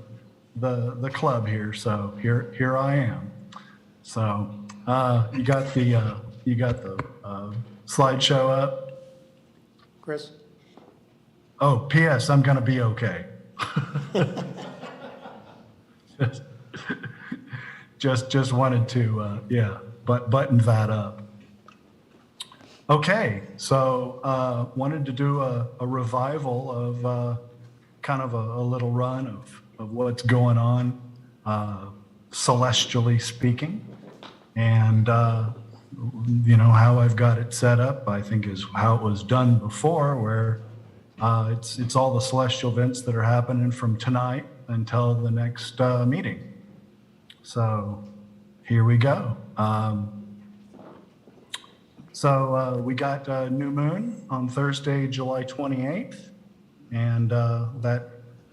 the club here. So here I am. So you got the slideshow up, Chris? Oh, P.S. I'm gonna be okay. just wanted to button that up. Okay, so wanted to do a revival of kind of a little run of what's going on celestially speaking, and how I've got it set up, I think, is how it was done before, where it's all the celestial events that are happening from tonight until the next meeting. So here we go. So we got new moon on Thursday, July 28th, and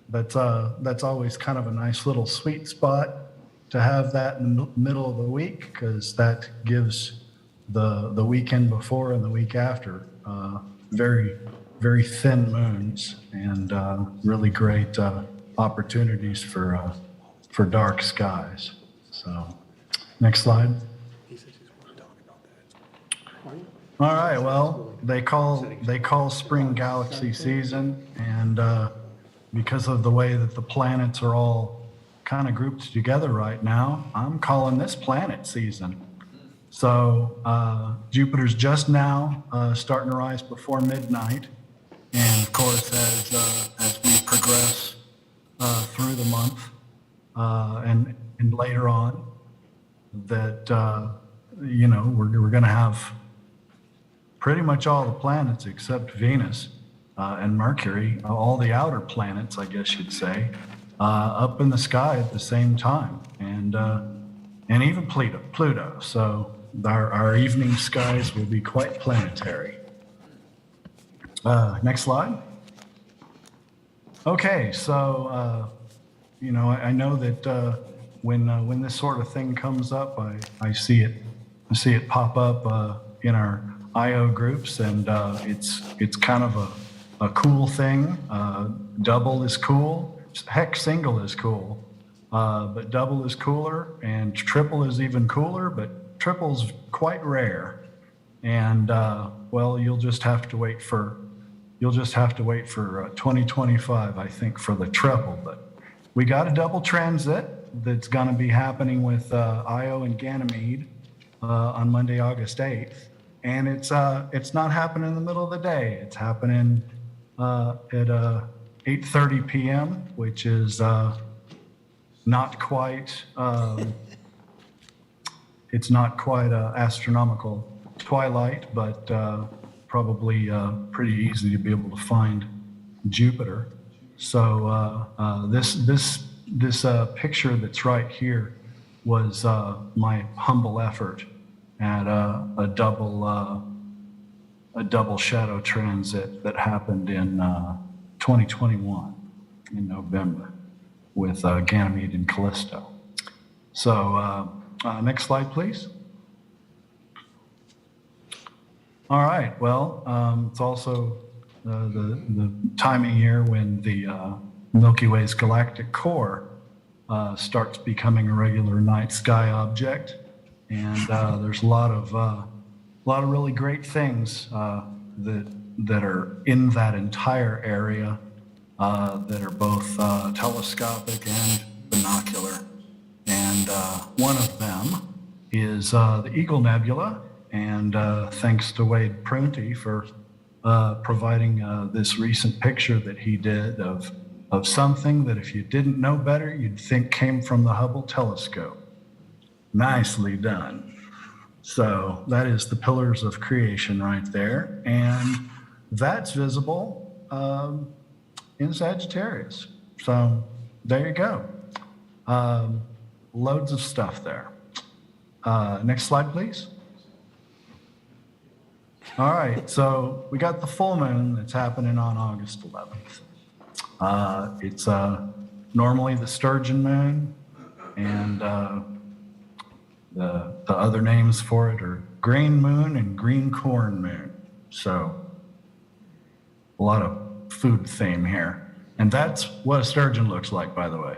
that's always kind of a nice little sweet spot to have that in the middle of the week, because that gives the weekend before and the week after very, very thin moons, and really great opportunities for dark skies. So next slide. All right, well, they call spring galaxy season, and because of the way that the planets are all kind of grouped together right now, I'm calling this planet season. So Jupiter's just now starting to rise before midnight, and of course, as we progress through the month and later on, that we're going to have pretty much all the planets except Venus and Mercury, all the outer planets, I guess you'd say, up in the sky at the same time, and even Pluto. So our evening skies will be quite planetary. Next slide. Okay, so I know that when this sort of thing comes up, I see it pop up in our IO groups, and it's kind of a cool thing. Double is cool. Heck, single is cool, but double is cooler, and triple is even cooler. But triple's quite rare, and well, you'll just have to wait for 2025, I think, for the triple. But we got a double transit that's going to be happening with Io and Ganymede on Monday, August 8th. And it's not happening in the middle of the day. It's happening at 8:30 p.m., which is not quite it's not quite astronomical twilight, but probably pretty easy to be able to find Jupiter. So this picture that's right here was my humble effort at a double shadow transit that happened in 2021 in November with Ganymede and Callisto. So next slide, please. All right, well, it's also the time of year when the Milky Way's galactic core starts becoming a regular night sky object. And there's a lot of really great things that are in that entire area that are both telescopic and binocular. And one of them is the Eagle Nebula, and thanks to Wade Prunty for providing this recent picture that he did of something that if you didn't know better, you'd think came from the Hubble telescope. Nicely done. So that is the pillars of creation right there, and that's visible in Sagittarius. So there you go. Loads of stuff there. Next slide, please. All right, so we got the full moon that's happening on August 11th. It's normally the Sturgeon moon, and the other names for it are green moon and green corn moon. So a lot of food theme here. And that's what a sturgeon looks like, by the way.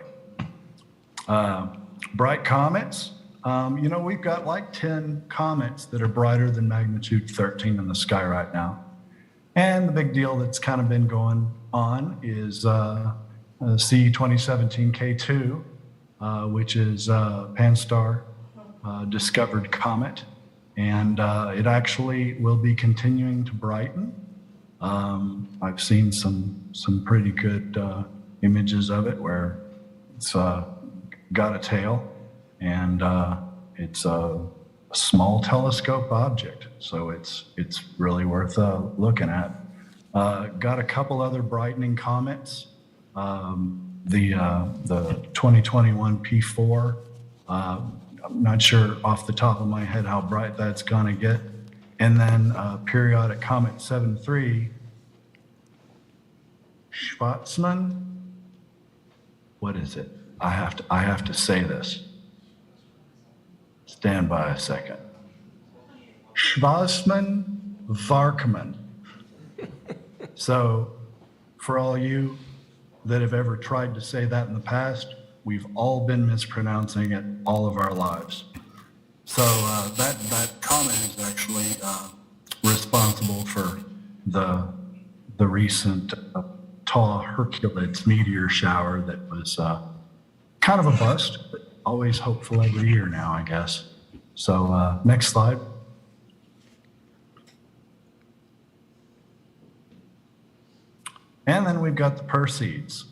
Bright comets. We've got like 10 comets that are brighter than magnitude 13 in the sky right now. And the big deal that's kind of been going on is C2017K2, which is Pan-STAR discovered comet. And it actually will be continuing to brighten. I've seen some pretty good images of it where it's got a tail, and it's a small telescope object, so it's really worth looking at. Got a couple other brightening comets. The 2021 P4. I'm not sure off the top of my head how bright that's gonna get. And then periodic comet 7.3, Schwarzmann. What is it? I have to say this. Stand by a second. Schwarzmann-Varkman. So for all you that have ever tried to say that in the past, we've all been mispronouncing it all of our lives. So that comet is actually responsible for the recent tall Hercules meteor shower that was kind of a bust, but always hopeful every year now, I guess. So next slide. And then we've got the Perseids.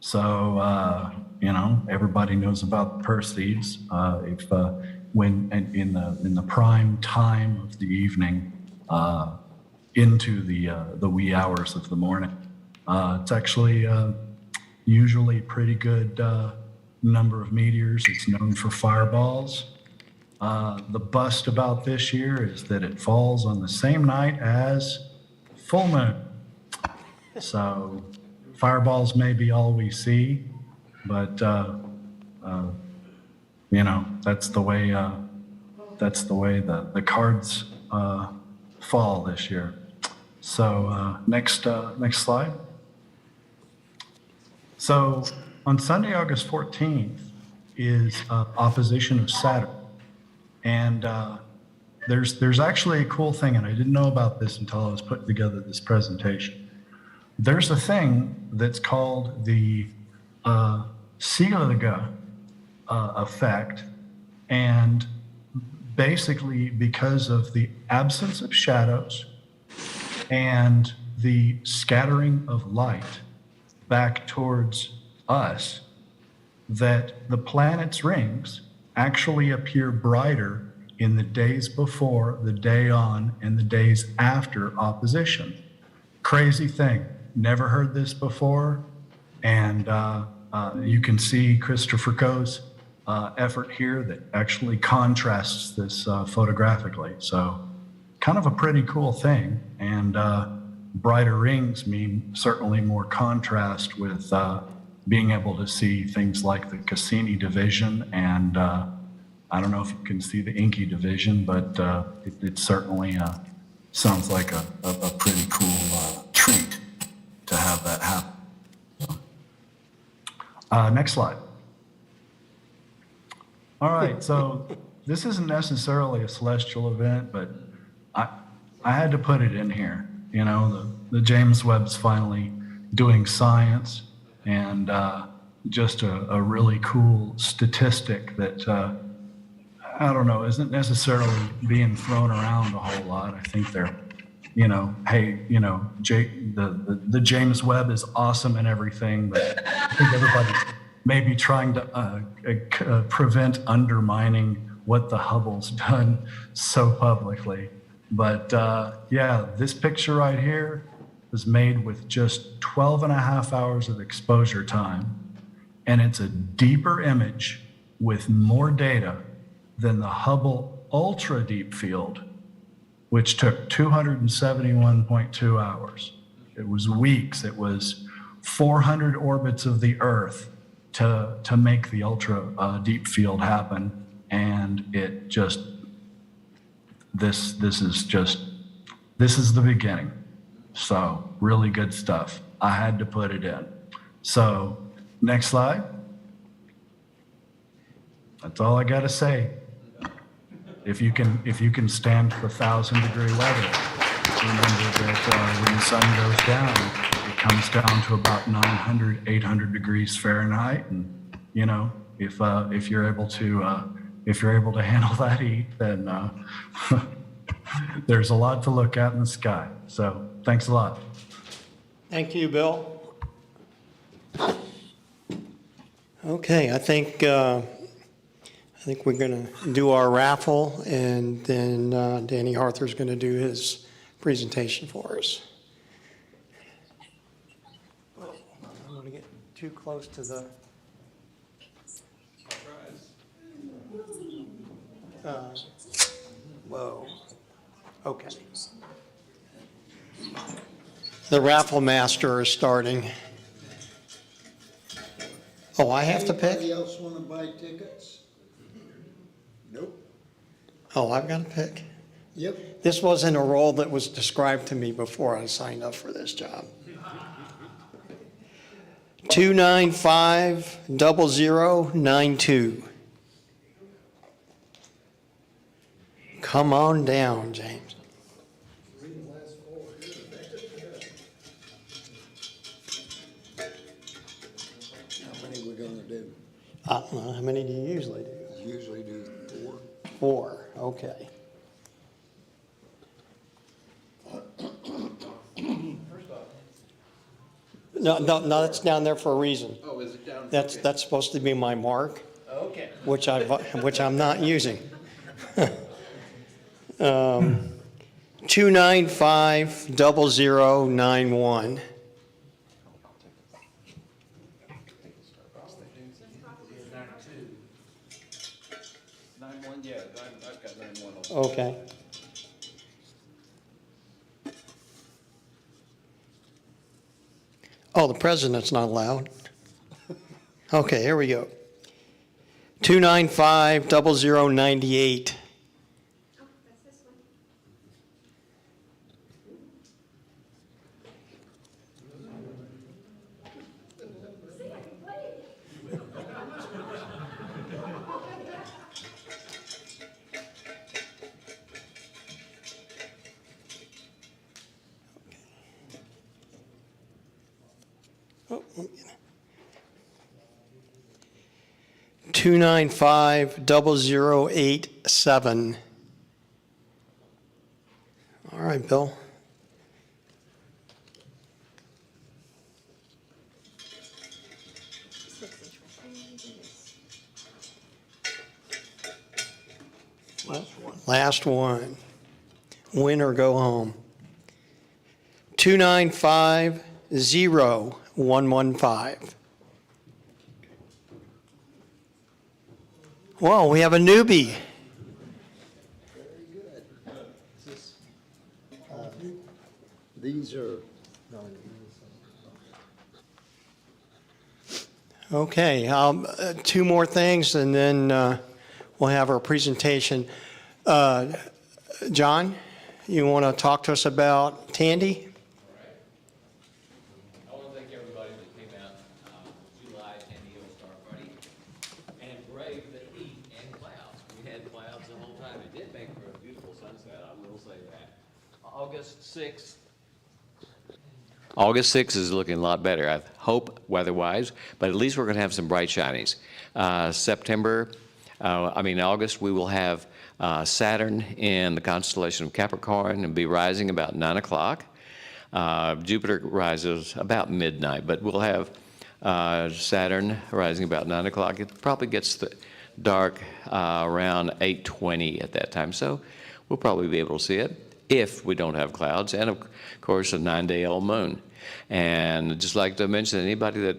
So, everybody knows about the Perseids. When in the prime time of the evening, into the wee hours of the morning, it's actually usually pretty good number of meteors. It's known for fireballs. The bust about this year is that it falls on the same night as full moon. So fireballs may be all we see, but that's the way the cards fall this year. So next slide. So on Sunday, August 14th is opposition of Saturn, and there's actually a cool thing, and I didn't know about this until I was putting together this presentation. There's a thing that's called the Gallagher effect, and basically because of the absence of shadows and the scattering of light back towards us, that the planet's rings actually appear brighter in the days before, the day on, and the days after opposition. Crazy thing. Never heard this before, and you can see Christopher Foucault's effort here that actually contrasts this photographically. So kind of a pretty cool thing, and brighter rings mean certainly more contrast with being able to see things like the Cassini division, and I don't know if you can see the Inky division, but it certainly sounds like a pretty cool treat to have that happen. Next slide. All right, so this isn't necessarily a celestial event, but I had to put it in here. The James Webb's finally doing science, and just a really cool statistic that I don't know, isn't necessarily being thrown around a whole lot. I think they're, hey, the James Webb is awesome and everything, but I think everybody's maybe trying to prevent undermining what the Hubble's done so publicly. But yeah, this picture right here was made with just 12 and a half hours of exposure time. And it's a deeper image with more data than the Hubble Ultra Deep Field, which took 271.2 hours. It was weeks. It was 400 orbits of the Earth to make the Ultra Deep Field happen. And it just, this is the beginning. So really good stuff. I had to put it in. So next slide. That's all I got to say. If you can stand the 1,000-degree weather, remember that when the sun goes down, it comes down to about 900, 800 degrees Fahrenheit, and if you're able to handle that heat, then there's a lot to look at in the sky. So thanks a lot. Thank you, Bill. Okay, I think we're going to do our raffle, and then Danny Arthur's going to do his presentation for us. I don't want to get too close to the... whoa. Okay. The raffle master is starting. Oh, I have to pick? Anybody else want to buy tickets? Nope. Oh, I've got to pick? Yep. This wasn't a role that was described to me before I signed up for this job. 2950092. Come on down, James. How many we're gonna do? I don't know. How many do you usually do? Usually do 4. 4. Okay. No, that's down there for a reason. Oh, is it down? That's supposed to be my mark, Okay. which I'm not using. 2950091. Yeah, I've got 91. Okay. Oh, the president's not allowed. Okay, here we go. 2950098. Oh, that's this one. Oh, 2950087. All right, Bill. Last one. Win or go home. 2950115. Well, we have a newbie. Very good. These are. Okay, 2 more things, and then we'll have our presentation. John, you want to talk to us about Tandy? I want to thank everybody that came out July Tandy Hill Star Party and braved the heat and clouds. We had clouds the whole time. It did make for a beautiful sunset, I will say that. August 6th is looking a lot better, I hope, weather-wise, but at least we're going to have some bright shinings. September, August, we will have Saturn in the constellation of Capricorn and be rising about 9 o'clock. Jupiter rises about midnight, but we'll have Saturn rising about 9 o'clock. It probably gets dark around 8:20 at that time, so we'll probably be able to see it if we don't have clouds, and of course a 9-day-old moon. And I'd just like to mention anybody that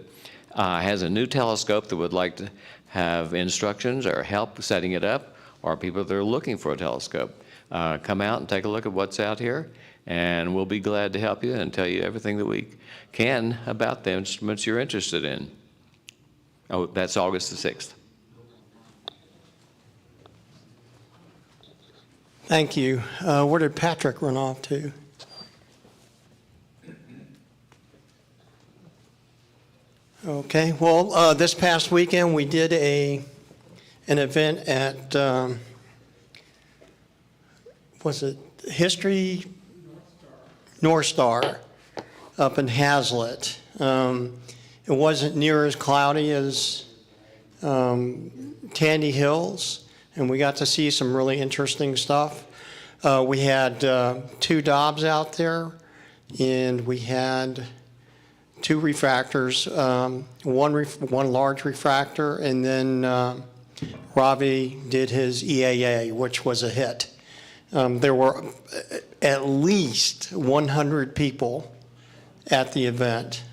has a new telescope that would like to have instructions or help setting it up, or people that are looking for a telescope, come out and take a look at what's out here, and we'll be glad to help you and tell you everything that we can about the instruments you're interested in. Oh, that's August the 6th. Thank you. Where did Patrick run off to? Okay, well, this past weekend we did an event at, was it History North Star up in Hazlitt. It wasn't near as cloudy as Tandy Hills, and we got to see some really interesting stuff. We had 2 Dobbs out there, and we had 2 refractors, one large refractor, and then Ravi did his EAA, which was a hit. There were at least 100 people at the event,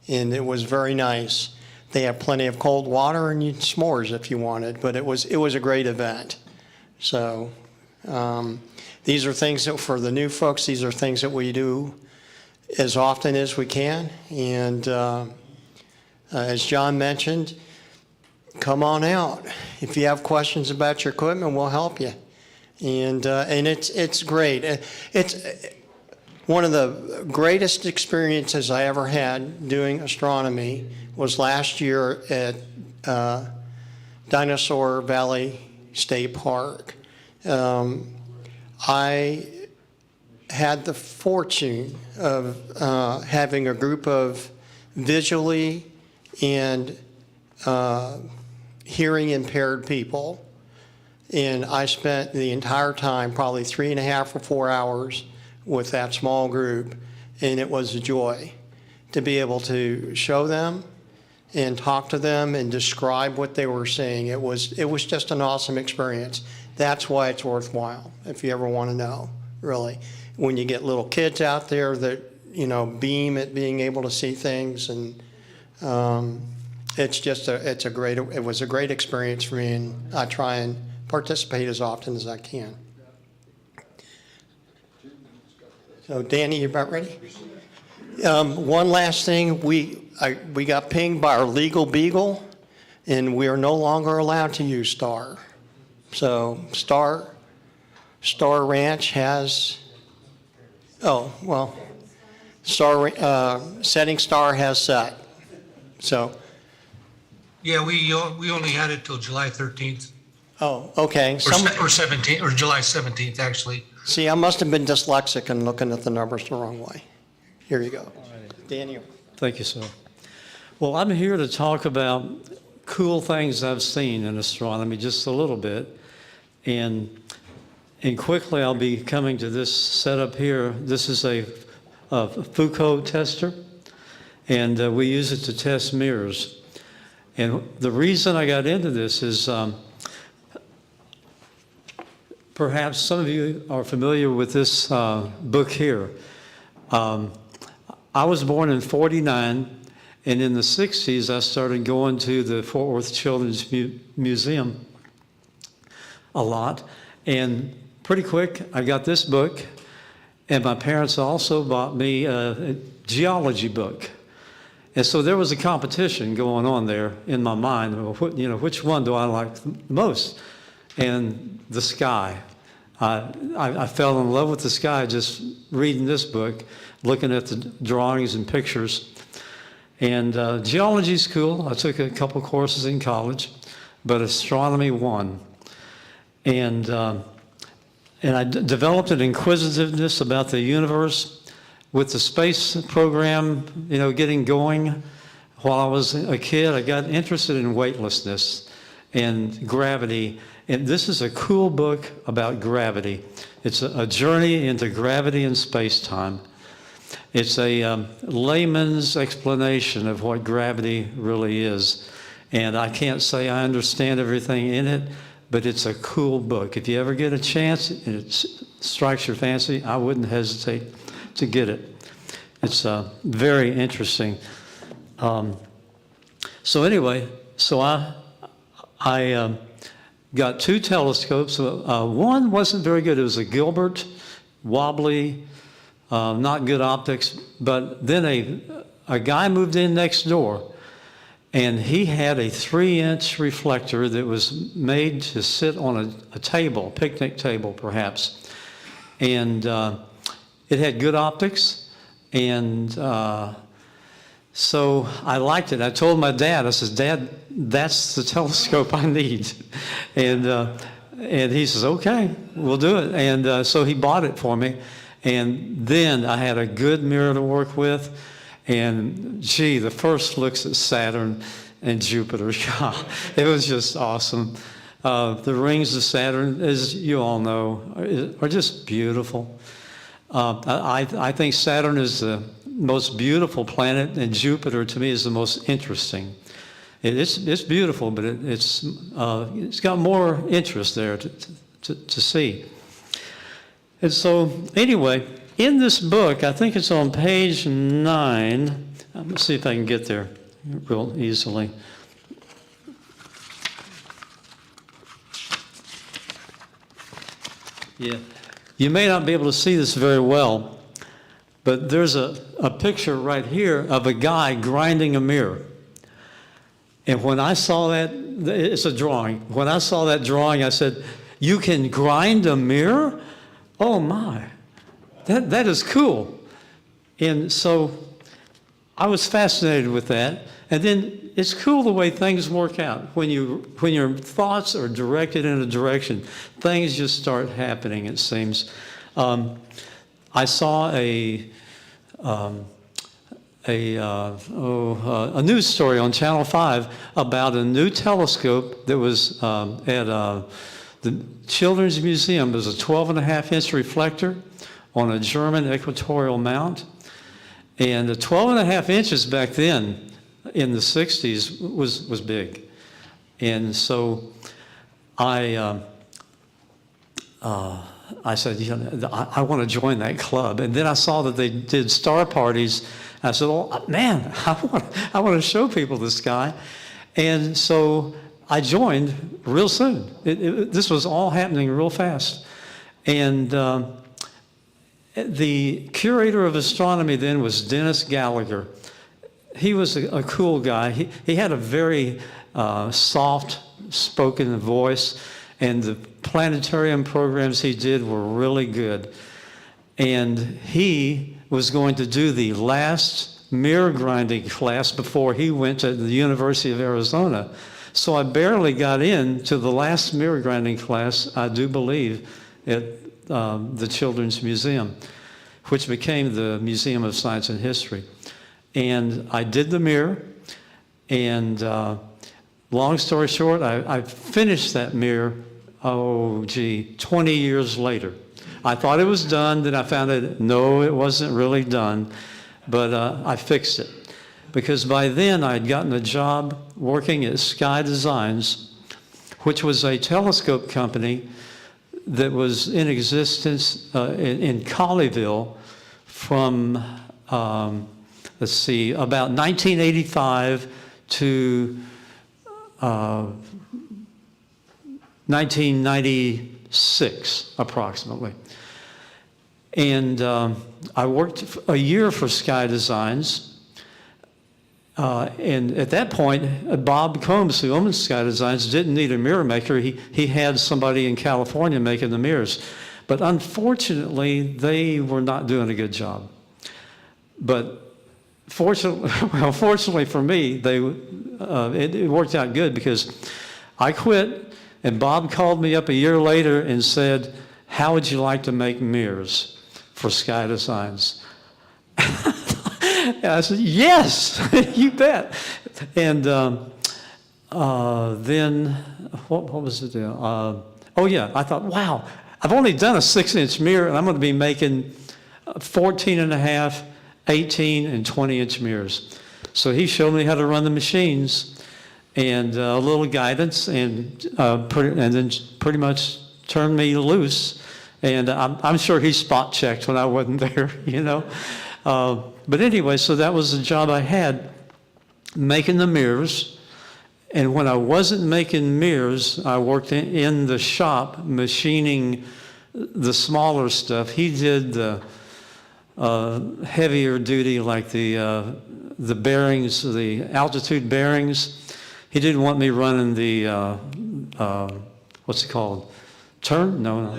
and it was very nice. They had plenty of cold water and s'mores if you wanted, but it was a great event. So these are things that for the new folks, these are things that we do as often as we can. And as John mentioned, come on out. If you have questions about your equipment, we'll help you. And it's great. It's one of the greatest experiences I ever had doing astronomy was last year at Dinosaur Valley State Park. I had the fortune of having a group of visually and hearing impaired people. And I spent the entire time, probably 3.5 or 4 hours with that small group. And it was a joy to be able to show them and talk to them and describe what they were seeing. It was just an awesome experience. That's why it's worthwhile, if you ever want to know, really. When you get little kids out there that, beam at being able to see things, and it was a great experience for me, and I try and participate as often as I can. So Danny, you about ready? One last thing, we got pinged by our legal beagle, and we are no longer allowed to use Star. So Star Ranch has, Setting Star has set. So. Yeah, we only had it till July 13th. Oh, okay. Or 17th, or July 17th, actually. See, I must have been dyslexic and looking at the numbers the wrong way. Here you go. Daniel. Thank you, sir. Well, I'm here to talk about cool things I've seen in astronomy, just a little bit. And quickly, I'll be coming to this setup here. This is a Fuco Tester, and we use it to test mirrors. And the reason I got into this is perhaps some of you are familiar with this book here. I was born in '49, and in the '60s, I started going to the Fort Worth Children's Museum a lot. And pretty quick, I got this book, and my parents also bought me a geology book. And so there was a competition going on there in my mind. Which one do I like the most? And the sky. I fell in love with the sky just reading this book, looking at the drawings and pictures. And geology's cool. I took a couple courses in college, but astronomy won. And I developed an inquisitiveness about the universe with the space program, getting going. While I was a kid, I got interested in weightlessness and gravity. And this is a cool book about gravity. It's a journey into gravity and space-time. It's a layman's explanation of what gravity really is. And I can't say I understand everything in it, but it's a cool book. If you ever get a chance and it strikes your fancy, I wouldn't hesitate to get it. It's very interesting. So anyway, so I got 2 telescopes. One wasn't very good. It was a Gilbert, wobbly, not good optics. But then a guy moved in next door, and he had a 3-inch reflector that was made to sit on a table, picnic table perhaps. And it had good optics. And so I liked it. I told my dad, I said, Dad, that's the telescope I need. And he says, okay, we'll do it. And so he bought it for me. And then I had a good mirror to work with. And gee, the first looks at Saturn and Jupiter, it was just awesome. The rings of Saturn, as you all know, are just beautiful. I think Saturn is the most beautiful planet, and Jupiter to me is the most interesting. It's beautiful, but it's got more interest there to see. And so anyway, in this book, I think it's on page 9. Let's see if I can get there real easily. Yeah, you may not be able to see this very well, but there's a picture right here of a guy grinding a mirror. And when I saw that, it's a drawing. When I saw that drawing, I said, you can grind a mirror? Oh my, that is cool. And so I was fascinated with that. And then it's cool the way things work out. When your thoughts are directed in a direction, things just start happening, it seems. I saw a news story on Channel 5 about a new telescope that was at the Children's Museum. There's a 12.5-inch reflector on a German equatorial mount. And the 12.5 inches back then in the 60s was big. And so I said, you know, I want to join that club. And then I saw that they did star parties. I said, oh, man, I want to show people this guy. And so I joined real soon. This was all happening real fast. And the curator of astronomy then was Dennis Gallagher. He was a cool guy. He had a very soft-spoken voice, and the planetarium programs he did were really good. And he was going to do the last mirror grinding class before he went to the University of Arizona. So I barely got into the last mirror grinding class, I do believe, at the Children's Museum, which became the Museum of Science and History. And I did the mirror, and long story short, I finished that mirror, 20 years later. I thought it was done, then I found out, no, it wasn't really done, but I fixed it. Because by then I'd gotten a job working at Sky Designs, which was a telescope company that was in existence in Colleyville from, let's see, about 1985 to 1996, approximately. And I worked a year for Sky Designs. And at that point, Bob Combs, who owned Sky Designs, didn't need a mirror maker. He had somebody in California making the mirrors. But unfortunately, they were not doing a good job. But fortunately for me, it worked out good, because I quit, and Bob called me up a year later and said, how would you like to make mirrors for Sky Designs? And I said, yes, you bet. And then, what was it? Oh yeah, I thought, wow, I've only done a 6-inch mirror and I'm going to be making 14 and a half, 18 and 20-inch mirrors. So he showed me how to run the machines and a little guidance and then pretty much turned me loose. And I'm sure he spot checked when I wasn't there, you know. But anyway, so that was the job I had, making the mirrors. And when I wasn't making mirrors, I worked in the shop machining the smaller stuff. He did the heavier duty, like the bearings, the altitude bearings. He didn't want me running the, what's it called? No.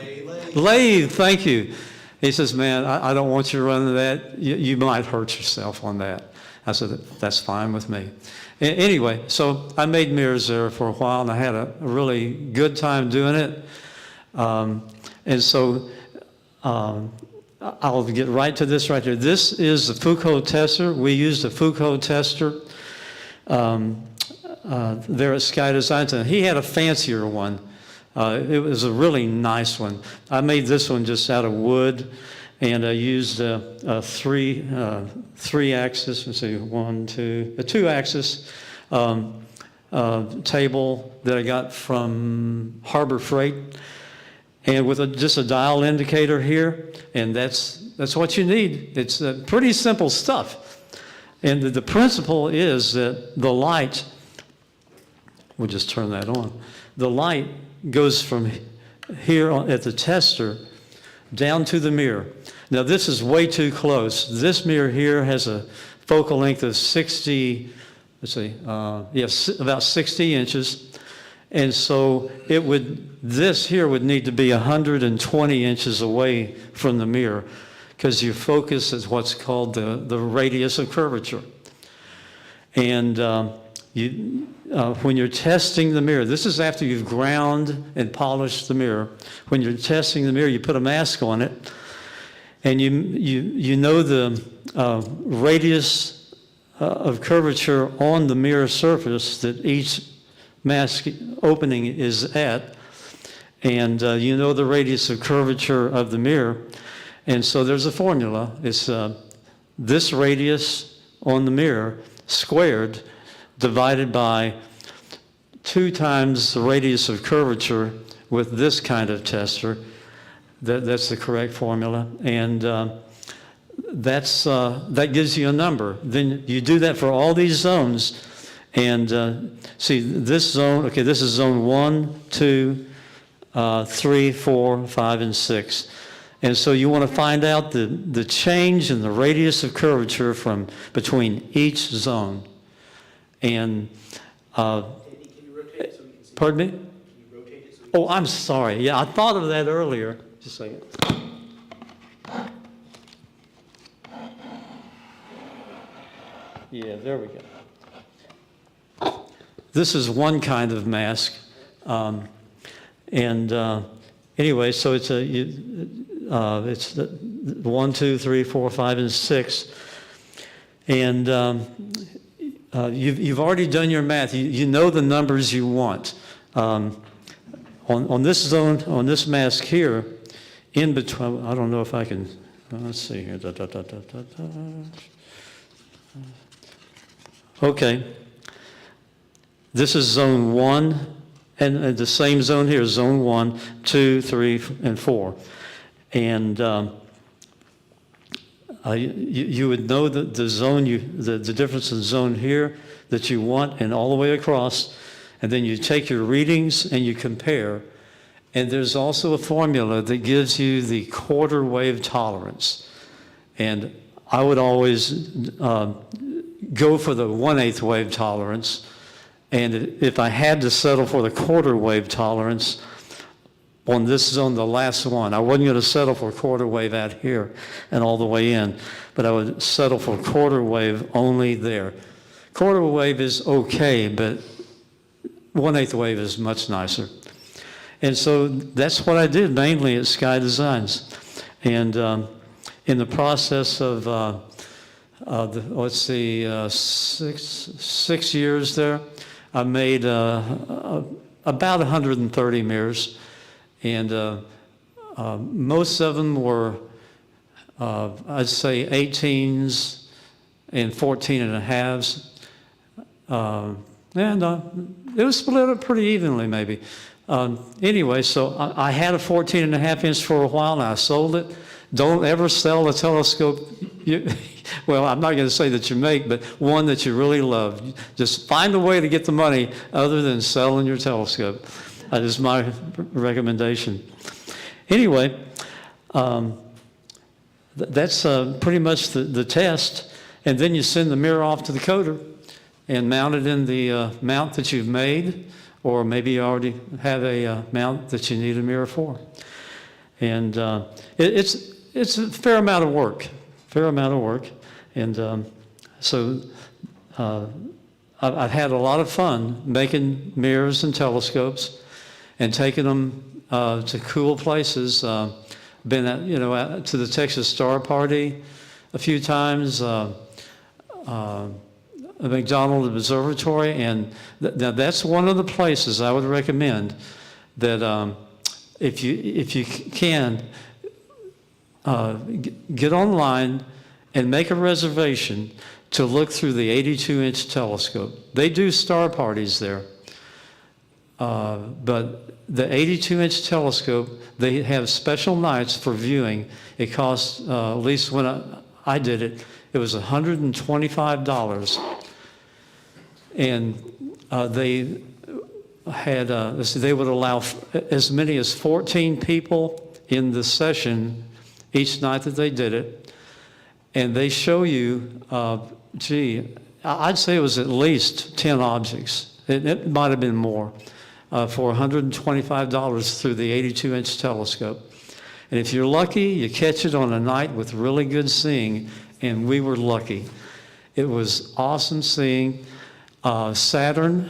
Lathe, thank you. He says, man, I don't want you running that. You might hurt yourself on that. I said, that's fine with me. Anyway, so I made mirrors there for a while, and I had a really good time doing it. And so I'll get right to this right here. This is the Fuco Tester. We used the Fuco Tester there at Sky Design Center. He had a fancier one. It was a really nice one. I made this one just out of wood, and I used a three-axis, let's see, a two-axis table that I got from Harbor Freight, and with just a dial indicator here, and that's what you need. It's pretty simple stuff. And the principle is that the light, we'll just turn that on, the light goes from here at the tester down to the mirror. Now this is way too close. This mirror here has a focal length of 60, let's see, about 60 inches. And so this here would need to be 120 inches away from the mirror, because your focus is what's called the radius of curvature. And when you're testing the mirror, this is after you've ground and polished the mirror. When you're testing the mirror, you put a mask on it, and you know the radius of curvature on the mirror surface that each mask opening is at, and you know the radius of curvature of the mirror. And so there's a formula. It's this radius on the mirror squared divided by 2 times the radius of curvature with this kind of tester. That's the correct formula. And that gives you a number. Then you do that for all these zones. And see, this zone, okay, this is zone 1, 2, 3, 4, 5, and 6. And so you want to find out the change in the radius of curvature from between each zone. And, Can you rotate it so we can see? pardon me? Can you rotate it so we can Oh, I'm sorry. Yeah, I thought of that earlier. Just a second. Yeah, there we go. This is one kind of mask. Anyway, so it's it's 1, 2, 3, 4, 5, and 6. And you've already done your math. You know the numbers you want. On this zone, on this mask here, in between, I don't know if I can, let's see here. Okay. This is zone 1, and the same zone here, zone 1, 2, 3, and 4. And you would know the zone, the difference in zone here that you want and all the way across, and then you take your readings and you compare. And there's also a formula that gives you the quarter wave tolerance. And I would always go for the 1/8 wave tolerance. And if I had to settle for the quarter wave tolerance on this zone, the last one, I wasn't going to settle for quarter wave out here and all the way in, but I would settle for quarter wave only there. Quarter wave is okay, but 1/8 wave is much nicer. And so that's what I did mainly at Sky Designs. And in the process of, let's see, 6 years there, I made about 130 mirrors, and most of them were, I'd say, 18s and 14 and a halves. It was split up pretty evenly, maybe. Anyway, so I had a 14 and a half inch for a while, and I sold it. Don't ever sell a telescope. Well, I'm not going to say that you make, but one that you really love. Just find a way to get the money other than selling your telescope. That is my recommendation. Anyway, that's pretty much the test. And then you send the mirror off to the coder and mount it in the mount that you've made, or maybe you already have a mount that you need a mirror for. And it's a fair amount of work, And so I've had a lot of fun making mirrors and telescopes and taking them to cool places. Been at, to the Texas Star Party a few times, McDonald Observatory, and that's one of the places I would recommend that if you can get online and make a reservation to look through the 82-inch telescope. They do star parties there, but the 82-inch telescope, they have special nights for viewing. It costs, at least when I did it, it was $125. And they had, they would allow as many as 14 people in the session each night that they did it. And they show you, I'd say it was at least 10 objects. It might have been more, for $125 through the 82-inch telescope. And if you're lucky, you catch it on a night with really good seeing, and we were lucky. It was awesome seeing. Saturn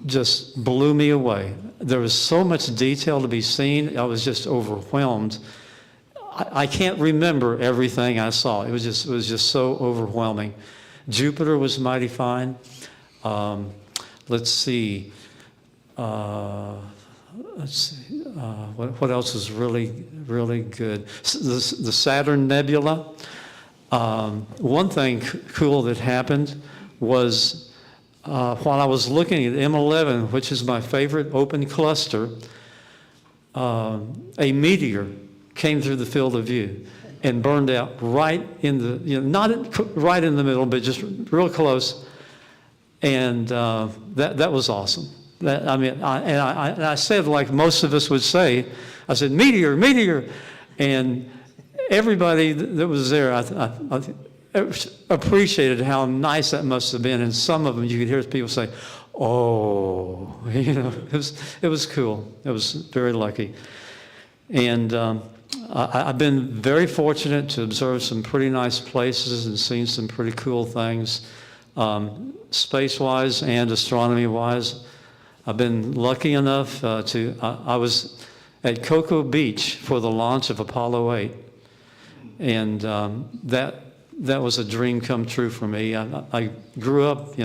just blew me away. There was so much detail to be seen. I was just overwhelmed. I can't remember everything I saw. It was just so overwhelming. Jupiter was mighty fine. Let's see. What else is really, really good? The Saturn Nebula. One thing cool that happened was while I was looking at M11, which is my favorite open cluster, a meteor came through the field of view and burned out right in the, not right in the middle, but just real close. And that was awesome. I said, like most of us would say, I said, meteor, meteor. And everybody that was there, I appreciated how nice that must have been. And some of them, you could hear people say, oh, it was cool. It was very lucky. And I've been very fortunate to observe some pretty nice places and seen some pretty cool things, space-wise and astronomy-wise. I've been lucky enough I was at Cocoa Beach for the launch of Apollo 8. And that was a dream come true for me. I grew up,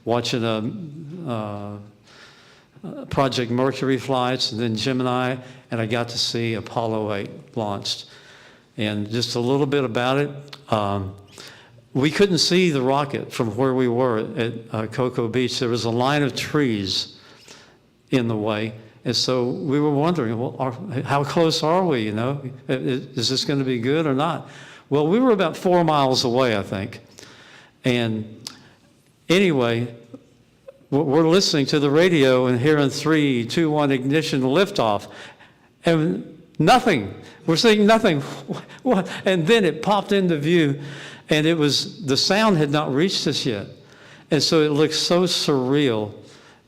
watching Project Mercury flights and then Gemini, and I got to see Apollo 8 launched. And just a little bit about it, we couldn't see the rocket from where we were at Cocoa Beach. There was a line of trees in the way. And so we were wondering, well, how close are we, Is this going to be good or not? Well, we were about 4 miles away, I think. And anyway, we're listening to the radio and hearing 3, 2, 1 ignition liftoff. And nothing. We're seeing nothing. And then it popped into view, and the sound had not reached us yet. And so it looked so surreal,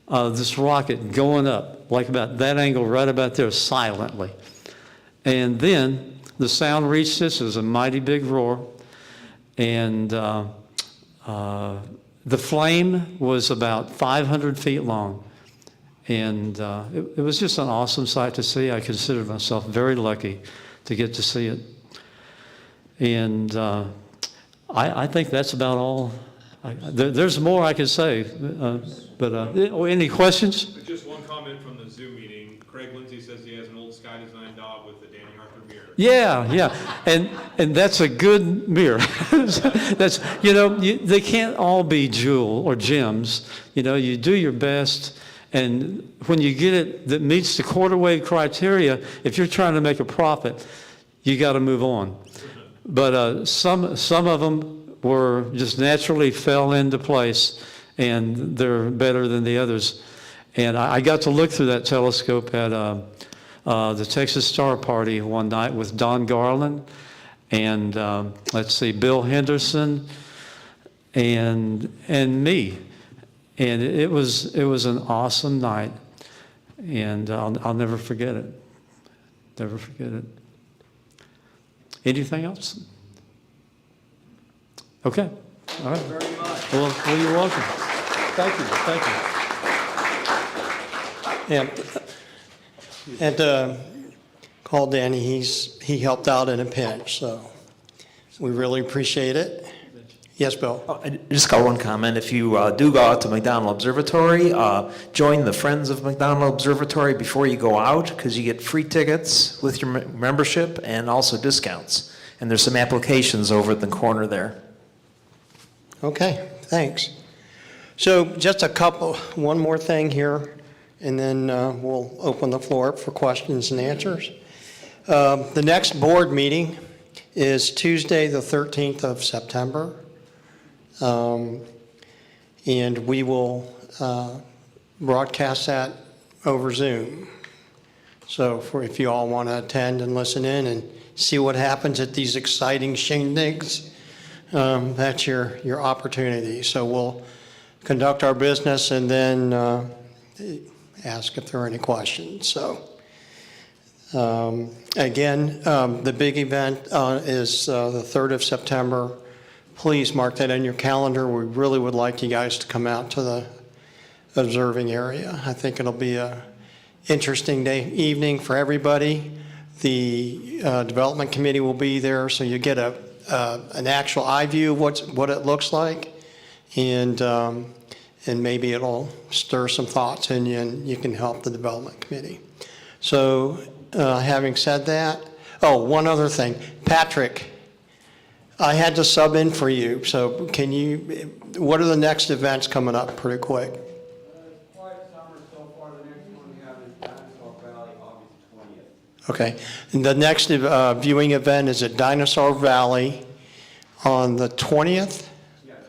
this rocket going up, like about that angle right about there, silently. And then the sound reached us. It was a mighty big roar. And the flame was about 500 feet long. And it was just an awesome sight to see. I considered myself very lucky to get to see it. And I think that's about all There's more I could say, but any questions? Just one comment from the Zoom meeting. Craig Lindsay says he has an old Sky Design dog with a Danny Arthur mirror. Yeah, and that's a good mirror. That's, they can't all be jewel or gems. You do your best, and when you get it that meets the quarter wave criteria, if you're trying to make a profit, you got to move on. But some of them were just naturally fell into place, and they're better than the others. And I got to look through that telescope at the Texas Star Party one night with Don Garland and Bill Henderson and me, and it was an awesome night, and I'll never forget it. Never forget it. Anything else? Okay. All right. Thank you very much. Well, you're welcome. Thank you. And call Danny, he helped out in a pinch, so we really appreciate it. Yes, Bill? I just got one comment. If you do go out to McDonald Observatory, join the Friends of McDonald Observatory before you go out, because you get free tickets with your membership and also discounts. And there's some applications over at the corner there. Okay, thanks. So just one more thing here, and then we'll open the floor up for questions and answers. The next board meeting is Tuesday, the 13th of September. And we will broadcast that over Zoom. So if you all want to attend and listen in and see what happens at these exciting shindigs, that's your opportunity. So we'll conduct our business and then ask if there are any questions. So again, the big event is the 3rd of September. Please mark that in your calendar. We really would like you guys to come out to the observing area. I think it'll be an interesting evening for everybody. The development committee will be there, so you get an actual eye view of what it looks like, and maybe it'll stir some thoughts in you, and you can help the development committee. So having said that, one other thing, Patrick, I had to sub in for you, so what are the next events coming up pretty quick? Quiet summer so far. The next one we have is Dinosaur Valley, August 20th. Okay, and the next viewing event is at Dinosaur Valley on the 20th? Yeah, 20th,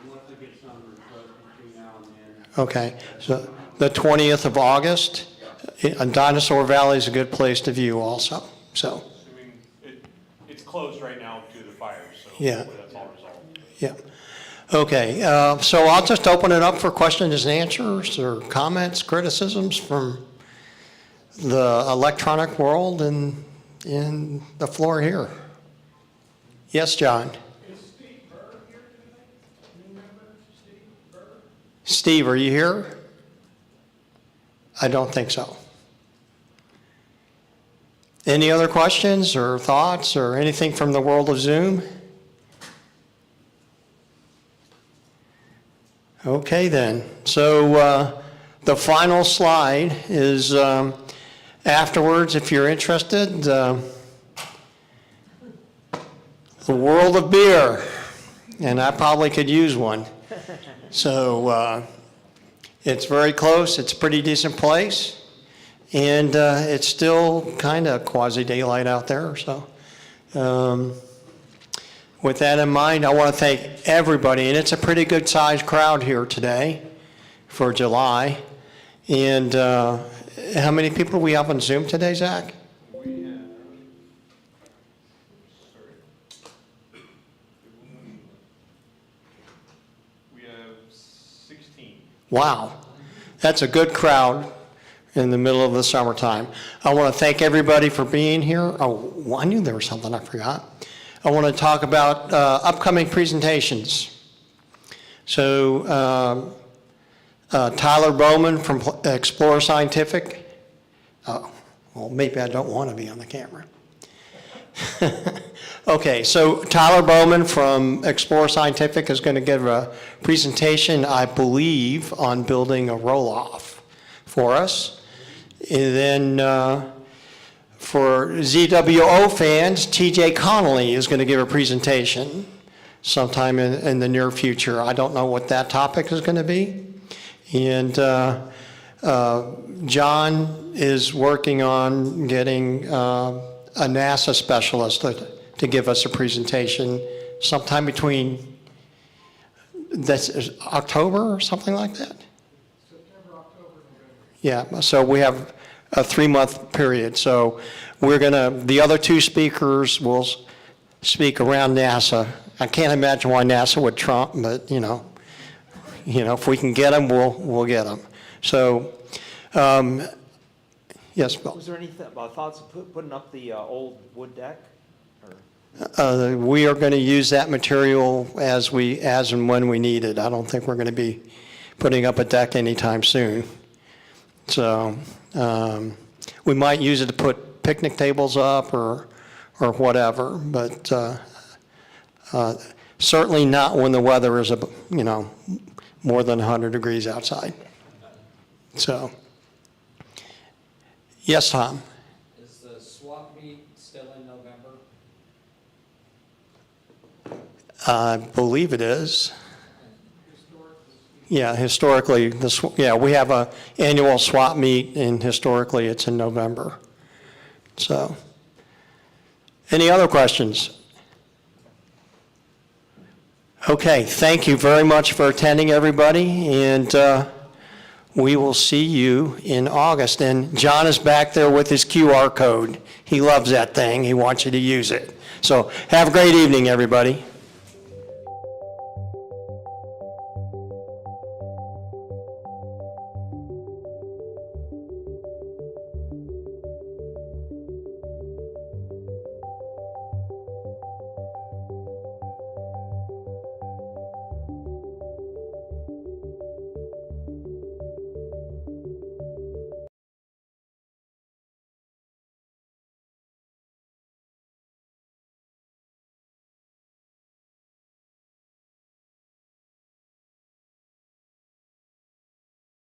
unless I get some requests between now and then. Okay, so the 20th of August? Dinosaur Valley is a good place to view also, so. Assuming it's closed right now due to the fire, so Yeah. hopefully that's all resolved. Yeah. Okay, so I'll just open it up for questions and answers or comments, criticisms from the electronic world and in the floor here. Yes, John? Is Steve Burr here today? New member, Steve Burr? Steve, are you here? I don't think so. Any other questions or thoughts or anything from the world of Zoom? Okay then, so the final slide is afterwards, if you're interested, the world of beer, and I probably could use one. So it's very close, it's a pretty decent place, and it's still kind of quasi-daylight out there, so. With that in mind, I want to thank everybody, and it's a pretty good sized crowd here today for July. And how many people do we have on Zoom today, Zach? We have 16. Wow, that's a good crowd in the middle of the summertime. I want to thank everybody for being here. Oh, I knew there was something I forgot. I want to talk about upcoming presentations. So Tyler Bowman from Explorer Scientific. Oh, well, maybe I don't want to be on the camera. Okay, so Tyler Bowman from Explore Scientific is going to give a presentation, I believe, on building a roll-off for us. And then for ZWO fans, TJ Connolly is going to give a presentation sometime in the near future. I don't know what that topic is going to be. And John is working on getting a NASA specialist to give us a presentation sometime between October or something like that. September, October, November. Yeah, so we have a 3-month period. So the other 2 speakers will speak around NASA. I can't imagine why NASA would trump, but if we can get them, we'll get them. So, yes, Bill. Was there any thoughts of putting up the old wood deck? We are going to use that material as and when we need it. I don't think we're going to be putting up a deck anytime soon. So we might use it to put picnic tables up or whatever, but certainly not when the weather is more than 100 degrees outside. So, yes, Tom. Is the swap meet still in November? I believe it is. Yeah, historically, we have a annual swap meet, and historically it's in November. So, any other questions? Okay, thank you very much for attending, everybody, and we will see you in August. And John is back there with his QR code. He loves that thing. He wants you to use it. So have a great evening, everybody.